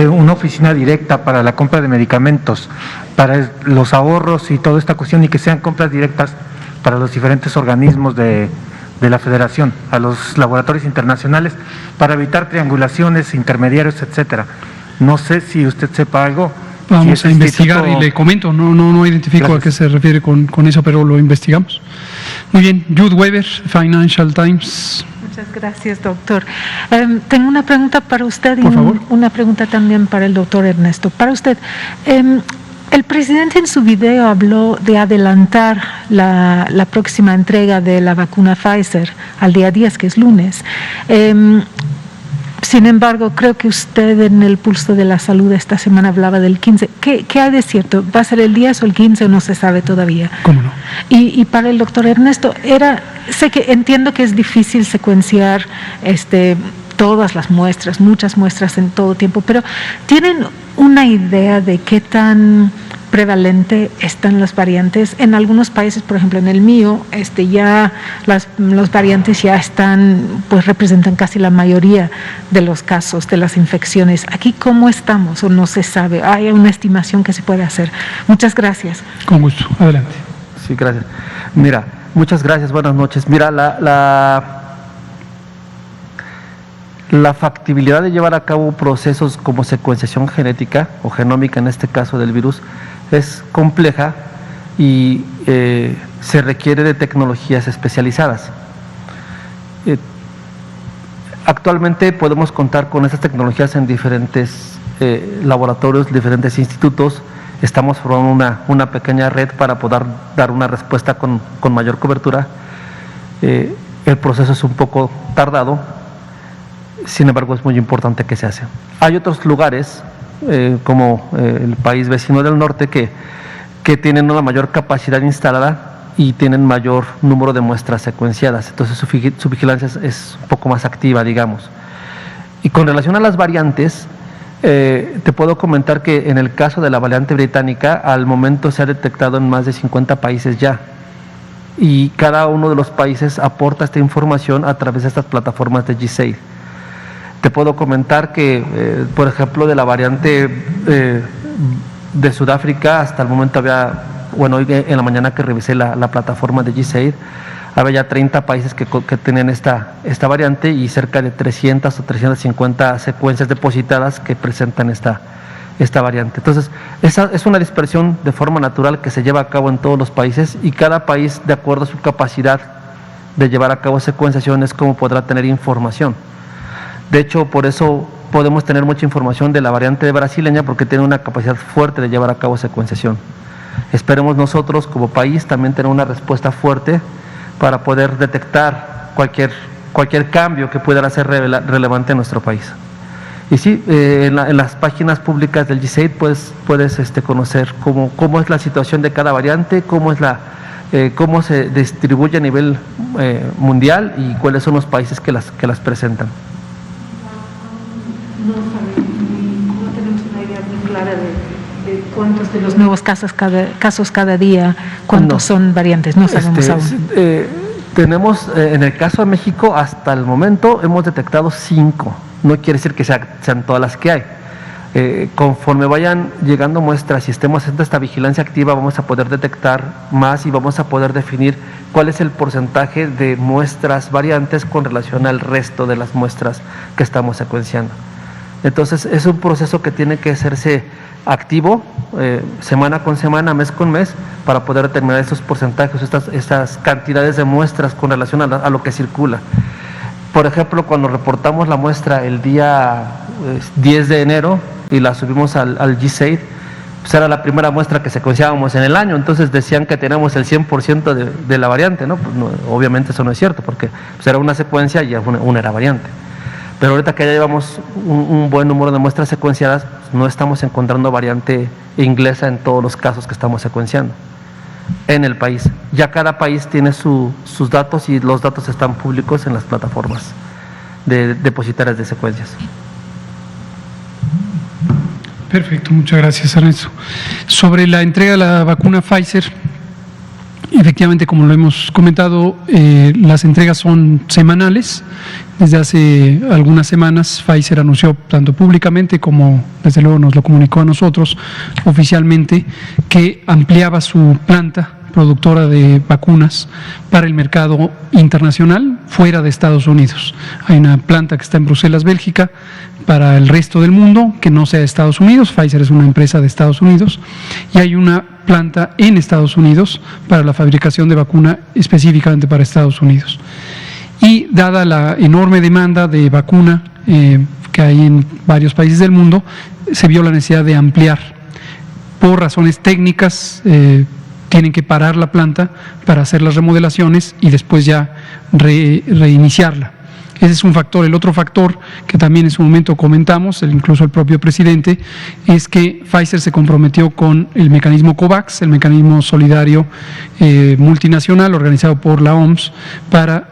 una oficina directa para la compra de medicamentos, para los ahorros y toda esta cuestión, y que sean compras directas para los diferentes organismos de la Federación, a los laboratorios internacionales, para evitar triangulaciones, intermediarios, etcétera. No sé si usted sepa algo. Vamos si a investigar y le comento, no identifico Gracias. a qué se refiere con eso, pero lo investigamos. Muy bien, Jude Weber, Financial Times. Muchas gracias, doctor. Tengo una pregunta para usted y Por favor. una pregunta también para el doctor Ernesto. Para usted, el presidente en su video habló de adelantar la próxima entrega de la vacuna Pfizer al día 10, que es lunes. Sin embargo, creo que usted en el Pulso de la Salud esta semana hablaba del 15. ¿Qué hay de cierto? ¿Va a ser el 10 o el 15 o no se sabe todavía? ¿Cómo no? Y para el doctor Ernesto, entiendo que es difícil secuenciar todas las muestras, muchas muestras en todo tiempo, pero ¿tienen una idea de qué tan prevalente están las variantes? En algunos países, por ejemplo en el mío, ya los variantes ya están, pues representan casi la mayoría de los casos de las infecciones. Aquí, ¿cómo estamos? ¿O no se sabe? ¿Hay una estimación que se puede hacer? Muchas gracias. Con gusto, adelante. Sí, gracias. Mira, muchas gracias, buenas noches. Mira, la factibilidad de llevar a cabo procesos como secuenciación genética o genómica, en este caso del virus, es compleja y se requiere de tecnologías especializadas. Actualmente podemos contar con estas tecnologías en diferentes laboratorios, diferentes institutos. Estamos formando una pequeña red para poder dar una respuesta con mayor cobertura. El proceso es un poco tardado, sin embargo es muy importante que se hace. Hay otros lugares, como el país vecino del norte, que tienen una mayor capacidad instalada y tienen mayor número de muestras secuenciadas, entonces su vigilancia es un poco más activa, digamos. Y con relación a las variantes, te puedo comentar que en el caso de la variante británica, al momento se ha detectado en más de 50 países ya, y cada uno de los países aporta esta información a través de estas plataformas de GSAID. Te puedo comentar que, por ejemplo, de la variante de Sudáfrica, hasta el momento había, hoy en la mañana que revisé la plataforma de GSAID, había ya 30 países que tenían esta variante y cerca de 300 o 350 secuencias depositadas que presentan esta variante. Entonces, esa es una dispersión de forma natural que se lleva a cabo en todos los países, y cada país, de acuerdo a su capacidad de llevar a cabo secuenciación, es como podrá tener información. De hecho, por eso podemos tener mucha información de la variante brasileña, porque tiene una capacidad fuerte de llevar a cabo secuenciación. Esperemos nosotros como país también tener una respuesta fuerte para poder detectar cualquier cambio que pudiera ser relevante en nuestro país. Y sí, en las páginas públicas del GSAID puedes conocer cómo es la situación de cada variante, cómo se distribuye a nivel mundial y cuáles son los países que las presentan. No tenemos una idea muy clara de cuántos de los nuevos casos cada día, cuántos son variantes, no sabemos aún. Tenemos, en el caso de México, hasta el momento hemos detectado 5, no quiere decir que sean todas las que hay. Conforme vayan llegando muestras y estemos haciendo esta vigilancia activa, vamos a poder detectar más y vamos a poder definir cuál es el porcentaje de muestras variantes con relación al resto de las muestras que estamos secuenciando. Entonces es un proceso que tiene que hacerse activo, semana con semana, mes con mes, para poder determinar estos porcentajes, estas cantidades de muestras con relación a lo que circula. Por ejemplo, cuando reportamos la muestra el día 10 de enero y la subimos al GSAID, pues era la primera muestra que secuenciábamos en el año, entonces decían que teníamos el 100% de la variante, ¿no? Pues no, obviamente eso no es cierto, porque pues era una secuencia y una era variante. Pero ahorita que ya llevamos un buen número de muestras secuenciadas, no estamos encontrando variante inglesa en todos los casos que estamos secuenciando en el país. Ya cada país tiene sus datos y los datos están públicos en las plataformas de depositarias de secuencias. Perfecto, muchas gracias, Ernesto. Sobre la entrega de la vacuna Pfizer, efectivamente, como lo hemos comentado, las entregas son semanales. Desde hace algunas semanas Pfizer anunció, tanto públicamente como desde luego nos lo comunicó a nosotros oficialmente, que ampliaba su planta productora de vacunas para el mercado internacional fuera de Estados Unidos. Hay una planta que está en Bruselas, Bélgica, para el resto del mundo, que no sea Estados Unidos. Pfizer es una empresa de Estados Unidos, y hay una planta en Estados Unidos para la fabricación de vacuna específicamente para Estados Unidos. Y dada la enorme demanda de vacuna que hay en varios países del mundo, se vio la necesidad de ampliar. Por razones técnicas, tienen que parar la planta para hacer las remodelaciones y después ya reiniciarla. Ese es un factor. El otro factor que también en su momento comentamos, incluso el propio presidente, es que Pfizer se comprometió con el mecanismo COVAX, el mecanismo solidario multinacional organizado por la OMS para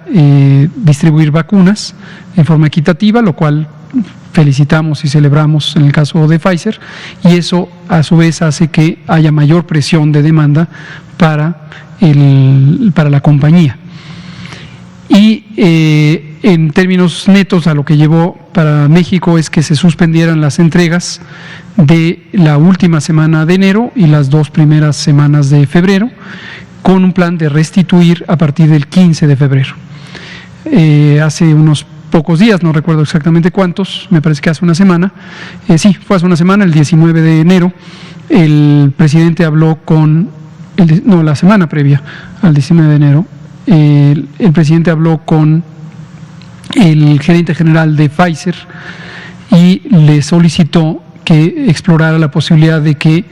distribuir vacunas en forma equitativa, lo cual felicitamos y celebramos en el caso de Pfizer, y eso a su vez hace que haya mayor presión de demanda para la compañía. Y en términos netos, a lo que llevó para México es que se suspendieran las entregas de la última semana de enero y las 2 primeras semanas de febrero, con un plan de restituir a partir del 15 de febrero. Hace unos pocos días, no recuerdo exactamente cuántos, me parece que hace una semana, sí, fue hace una semana, el 19 de enero, el presidente habló con, la semana previa al 19 de enero, el presidente habló con el gerente general de Pfizer y le solicitó que explorara la posibilidad de que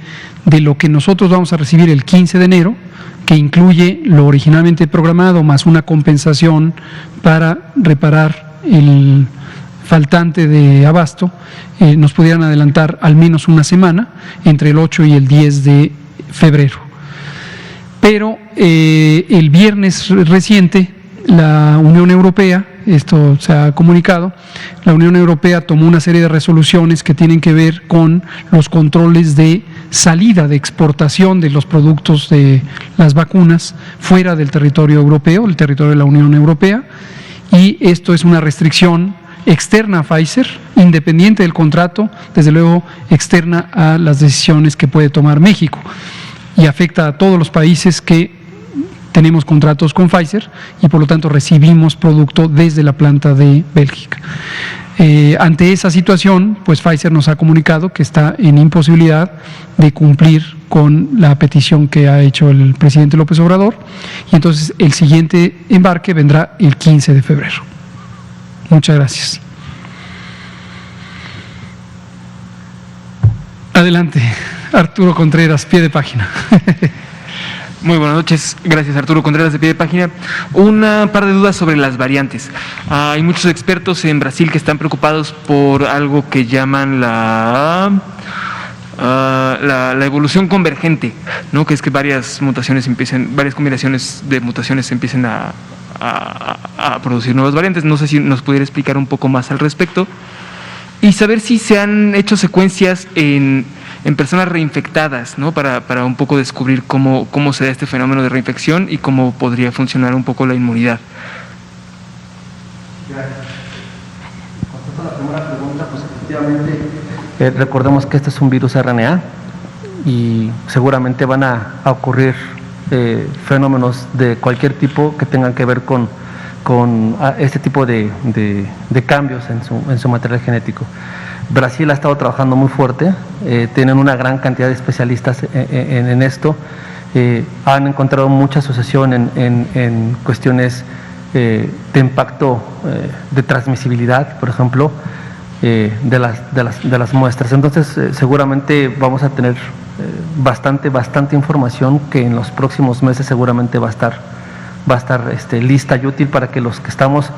de lo que nosotros vamos a recibir el 15 de enero, que incluye lo originalmente programado más una compensación para reparar el faltante de abasto, nos pudieran adelantar al menos una semana entre el 8 y el 10 de febrero. Pero el viernes reciente la Unión Europea, esto se ha comunicado, la Unión Europea tomó una serie de resoluciones que tienen que ver con los controles de salida, de exportación de los productos de las vacunas fuera del territorio europeo, el territorio de la Unión Europea, y esto es una restricción externa a Pfizer, independiente del contrato, desde luego externa a las decisiones que puede tomar México, y afecta a todos los países que tenemos contratos con Pfizer y por lo tanto recibimos producto desde la planta de Bélgica. Ante esa situación, pues Pfizer nos ha comunicado que está en imposibilidad de cumplir con la petición que ha hecho el presidente López Obrador, y entonces el siguiente embarque vendrá el 15 de febrero. Muchas gracias. Adelante, Arturo Contreras, pie de página. Muy buenas noches, gracias Arturo Contreras de Pie de Página. Un par de dudas sobre las variantes. Hay muchos expertos en Brasil que están preocupados por algo que llaman la evolución convergente, ¿no? Que es que varias combinaciones de mutaciones empiecen a producir nuevas variantes. No sé si nos pudiera explicar un poco más al respecto y saber si se han hecho secuencias en personas reinfectadas, ¿no? Para un poco descubrir cómo se da este fenómeno de reinfección y cómo podría funcionar un poco la inmunidad. Gracias. Respecto a la primera pregunta, pues efectivamente recordemos que este es un virus RNA y seguramente van a ocurrir fenómenos de cualquier tipo que tengan que ver con este tipo de cambios en su material genético. Brasil ha estado trabajando muy fuerte, tienen una gran cantidad de especialistas en esto, han encontrado mucha asociación en cuestiones de impacto de transmisibilidad, por ejemplo, de las muestras. Entonces, seguramente vamos a tener bastante información que en los próximos meses seguramente va a estar lista y útil para que los que estamos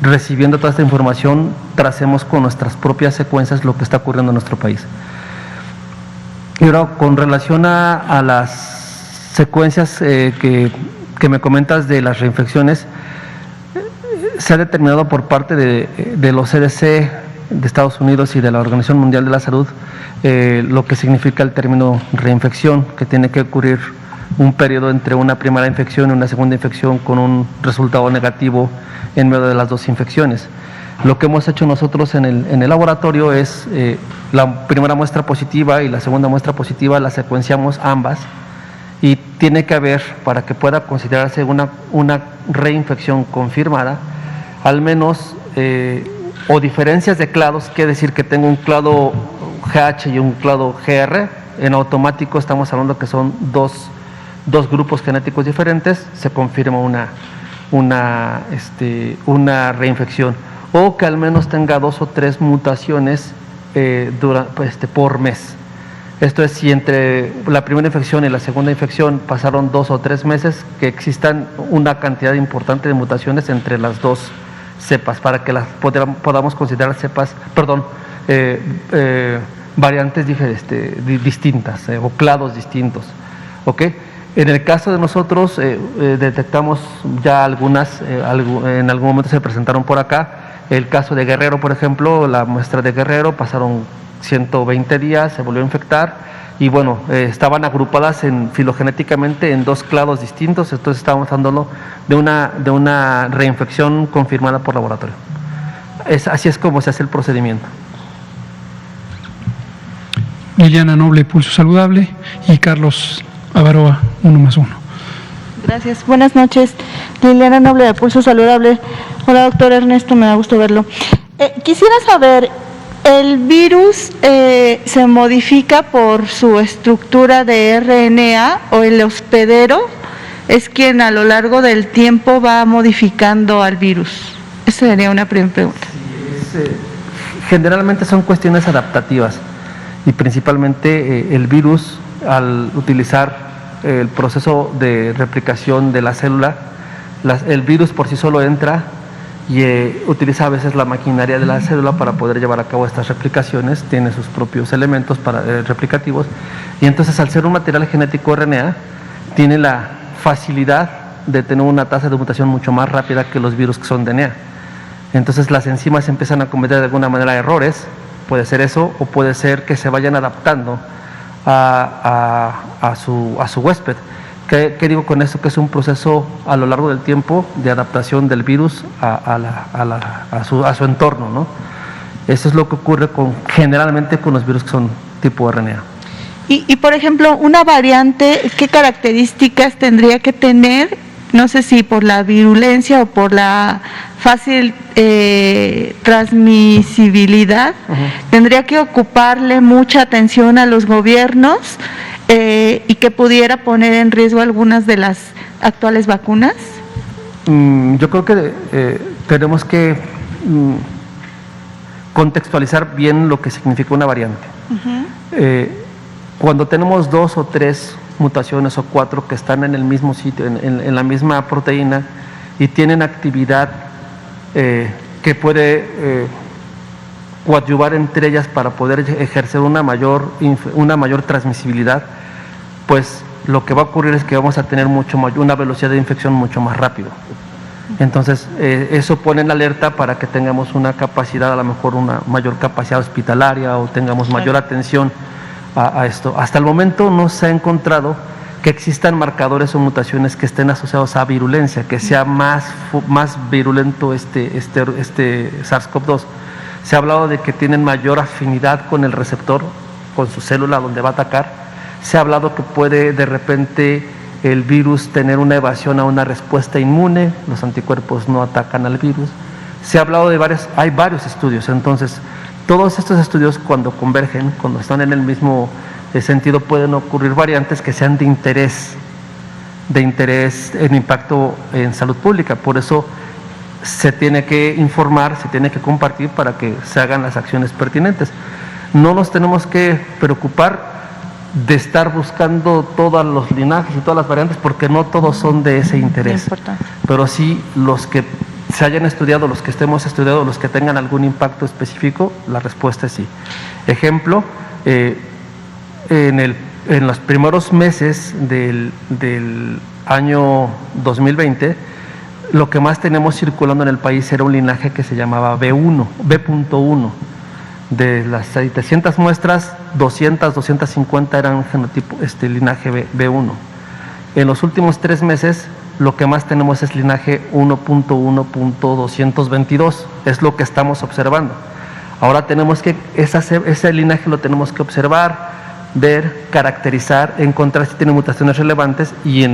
recibiendo toda esta información tracemos con nuestras propias secuencias lo que está ocurriendo en nuestro país. Y ahora, con relación a las secuencias que me comentas de las reinfecciones, se ha determinado por parte de los CDC de Estados Unidos y de la Organización Mundial de la Salud lo que significa el término reinfección, que tiene que ocurrir un periodo entre una primera infección y una segunda infección con un resultado negativo en medio de las dos infecciones. Lo que hemos hecho nosotros en el laboratorio es la primera muestra positiva y la segunda muestra positiva la secuenciamos ambas y tiene que haber, para que pueda considerarse una reinfección confirmada, al menos o diferencias de clados, quiere decir que tengo un clado GH y un clado GR, en automático estamos hablando que son dos grupos genéticos diferentes, se confirma una reinfección, o que al menos tenga 2 o 3 mutaciones por mes. Esto es, si entre la primera infección y la segunda infección pasaron 2 o 3 meses, que existan una cantidad importante de mutaciones entre las dos cepas, para que las podamos considerar cepas, variantes distintas o clados distintos. ¿Ok? En el caso de nosotros, detectamos ya algunas, en algún momento se presentaron por acá. El caso de Guerrero, por ejemplo, la muestra de Guerrero, pasaron 120 días, se volvió a infectar y bueno, estaban agrupadas filogenéticamente en 2 clados distintos, entonces estábamos hablándolo de una reinfección confirmada por laboratorio. Así es como se hace el procedimiento. Liliana Noble, Pulso Saludable, y Carlos Avaroa, 1+1. Gracias. Buenas noches. Liliana Noble, de Pulso Saludable. Hola, doctor Ernesto, me da gusto verlo. Quisiera saber, ¿el virus se modifica por su estructura de RNA o el hospedero es quien a lo largo del tiempo va modificando al virus? Esa sería una primera pregunta. Generalmente son cuestiones adaptativas y principalmente el virus, al utilizar el proceso de replicación de la célula, el virus por sí solo entra y utiliza a veces la maquinaria de la célula para poder llevar a cabo estas replicaciones, tiene sus propios elementos replicativos, y entonces al ser un material genético RNA, tiene la facilidad de tener una tasa de mutación mucho más rápida que los virus que son DNA. Entonces las enzimas empiezan a cometer de alguna manera errores, puede ser eso, o puede ser que se vayan adaptando a su huésped. ¿Qué digo con esto? Que es un proceso a lo largo del tiempo de adaptación del virus a su entorno, ¿no? Eso es lo que ocurre generalmente con los virus que son tipo RNA. Y por ejemplo, una variante, ¿qué características tendría que tener? No sé si por la virulencia o por la fácil transmisibilidad. Tendría que ocuparle mucha atención a los gobiernos y que pudiera poner en riesgo algunas de las actuales vacunas. Yo creo que tenemos que contextualizar bien lo que significa una variante. Cuando tenemos 2 o 3 mutaciones o 4 que están en el mismo sitio, en la misma proteína, y tienen actividad que puede coadyuvar entre ellas para poder ejercer una mayor transmisibilidad, pues lo que va a ocurrir es que vamos a tener una velocidad de infección mucho más rápido. Entonces, eso pone en alerta para que tengamos una capacidad, a lo mejor una mayor capacidad hospitalaria, o tengamos mayor atención a esto. Hasta el momento no se ha encontrado que existan marcadores o mutaciones que estén asociados a virulencia, que sea más virulento este SARS-CoV-2. Se ha hablado de que tienen mayor afinidad con el receptor, con su célula donde va a atacar. Se ha hablado que puede de repente el virus tener una evasión a una respuesta inmune, los anticuerpos no atacan al virus. Se ha hablado hay varios estudios, entonces todos estos estudios cuando convergen, cuando están en el mismo sentido, pueden ocurrir variantes que sean de interés en impacto en salud pública. Por eso se tiene que informar, se tiene que compartir para que se hagan las acciones pertinentes. No nos tenemos que preocupar de estar buscando todos los linajes y todas las variantes, porque no todos son de ese interés. Pero sí los que se hayan estudiado, los que estemos estudiando, los que tengan algún impacto específico, la respuesta es sí. Ejemplo, en los primeros meses del año 2020, lo que más tenemos circulando en el país era un linaje que se llamaba B.1. De las 700 muestras, 250 eran genotipo, linaje B1. En los últimos 3 meses, lo que más tenemos es linaje 1.1.222, es lo que estamos observando. Ahora tenemos que, ese linaje lo tenemos que observar, ver, caracterizar, encontrar si tiene mutaciones relevantes, y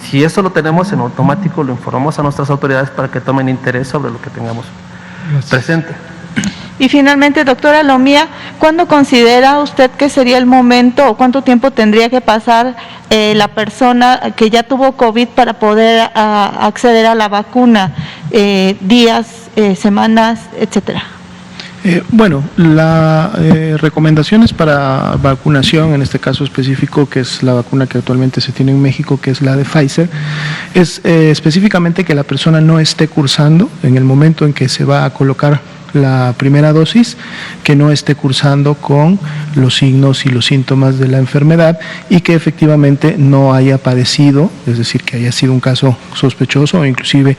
si eso lo tenemos, en automático lo informamos a nuestras autoridades para que tomen interés sobre lo que tengamos presente. Y finalmente, doctora Lomía, ¿cuándo considera usted que sería el momento o cuánto tiempo tendría que pasar la persona que ya tuvo COVID para poder acceder a la vacuna? ¿Días, semanas, etcétera? Bueno, las recomendaciones para vacunación, en este caso específico, que es la vacuna que actualmente se tiene en México, que es la de Pfizer, Es específicamente que la persona no esté cursando en el momento en que se va a colocar la primera dosis, que no esté cursando con los signos y los síntomas de la enfermedad y que efectivamente no haya padecido, es decir, que haya sido un caso sospechoso o inclusive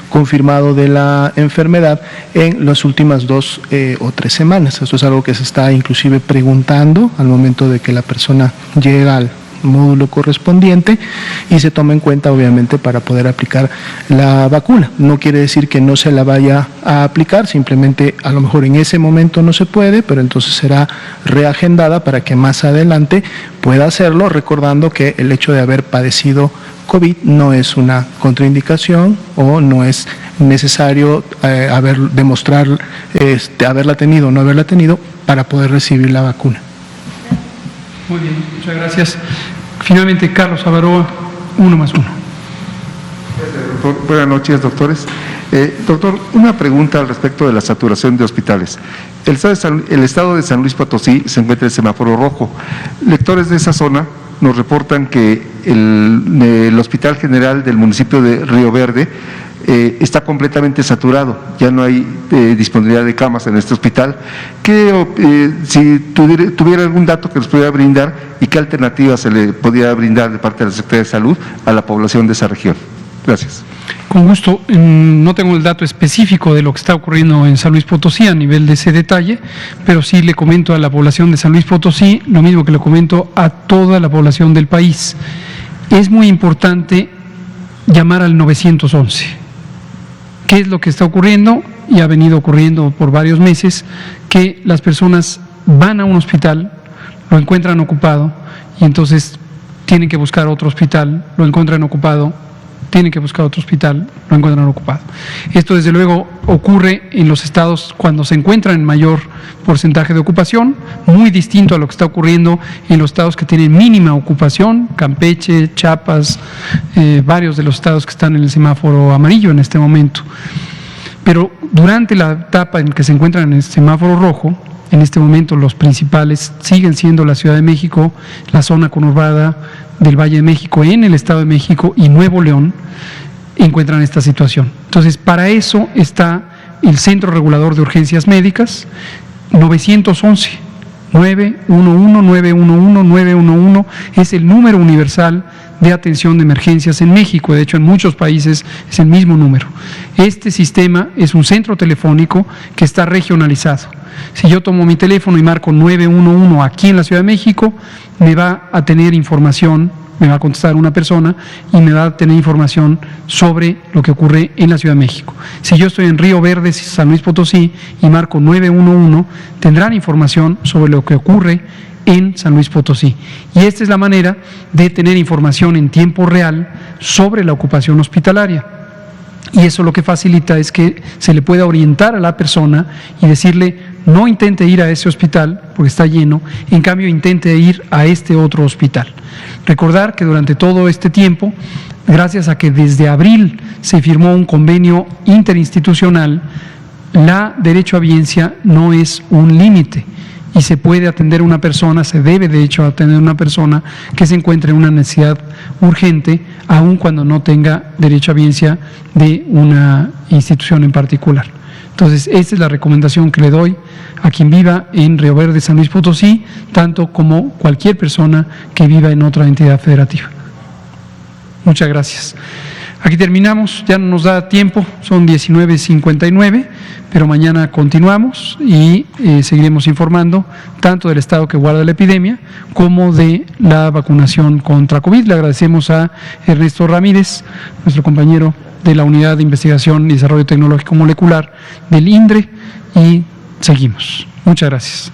confirmado de la enfermedad en las últimas 2 o 3 semanas. Esto es algo que se está inclusive preguntando al momento de que la persona llega al módulo correspondiente y se toma en cuenta obviamente para poder aplicar la vacuna. No quiere decir que no se la vaya a aplicar, simplemente a lo mejor en ese momento no se puede, pero entonces será reagendada para que más adelante pueda hacerlo, recordando que el hecho de haber padecido COVID no es una contraindicación o no es necesario demostrar haberla tenido o no haberla tenido para poder recibir la vacuna. Muy bien, muchas gracias. Finalmente, Carlos Avaroa, 1+1. Doctor, buenas noches, doctores. Doctor, una pregunta al respecto de la saturación de hospitales. El estado de San Luis Potosí se encuentra en semáforo rojo. Lectores de esa zona nos reportan que el Hospital General del municipio de Río Verde está completamente saturado, ya no hay disponibilidad de camas en este hospital. Si tuviera algún dato que nos pudiera brindar y qué alternativas se le podría brindar de parte de la Secretaría de Salud a la población de esa región. Gracias. Con gusto, no tengo el dato específico de lo que está ocurriendo en San Luis Potosí a nivel de ese detalle, pero sí le comento a la población de San Luis Potosí lo mismo que le comento a toda la población del país. Es muy importante llamar al 911. ¿Qué es lo que está ocurriendo? Y ha venido ocurriendo por varios meses, que las personas van a un hospital, lo encuentran ocupado y entonces tienen que buscar otro hospital, lo encuentran ocupado, tienen que buscar otro hospital, lo encuentran ocupado. Esto desde luego ocurre en los estados cuando se encuentran en mayor porcentaje de ocupación, muy distinto a lo que está ocurriendo en los estados que tienen mínima ocupación, Campeche, Chiapas, varios de los estados que están en el semáforo amarillo en este momento. Pero durante la etapa en que se encuentran en el semáforo rojo, en este momento los principales siguen siendo la Ciudad de México, la zona conurbada del Valle de México en el Estado de México y Nuevo León, encuentran esta situación. Entonces, para eso está el Centro Regulador de Urgencias Médicas, 911, 911 es el número universal de atención de emergencias en México. De hecho, en muchos países es el mismo número. Este sistema es un centro telefónico que está regionalizado. Si yo tomo mi teléfono y marco 911 aquí en la Ciudad de México, me va a tener información, me va a contestar una persona y me va a tener información sobre lo que ocurre en la Ciudad de México. Si yo estoy en Río Verde, San Luis Potosí, y marco 911, tendrán información sobre lo que ocurre en San Luis Potosí. Y esta es la manera de tener información en tiempo real sobre la ocupación hospitalaria. Y eso lo que facilita es que se le pueda orientar a la persona y decirle, no intente ir a ese hospital porque está lleno, en cambio intente ir a este otro hospital. Recordar que durante todo este tiempo, gracias a que desde abril se firmó un convenio interinstitucional, la derechohabiencia no es un límite y se puede atender a una persona, se debe de hecho atender a una persona que se encuentre en una necesidad urgente, aun cuando no tenga derechohabiencia de una institución en particular. Entonces, esta es la recomendación que le doy a quien viva en Río Verde, San Luis Potosí, tanto como cualquier persona que viva en otra entidad federativa. Muchas gracias. Aquí terminamos, ya no nos da tiempo, son 19:59, pero mañana continuamos y seguiremos informando tanto del estado que guarda la epidemia como de la vacunación contra COVID. Le agradecemos a Ernesto Ramírez, nuestro compañero de la Unidad de Investigación y Desarrollo Tecnológico Molecular del INDRE, y seguimos. Muchas gracias.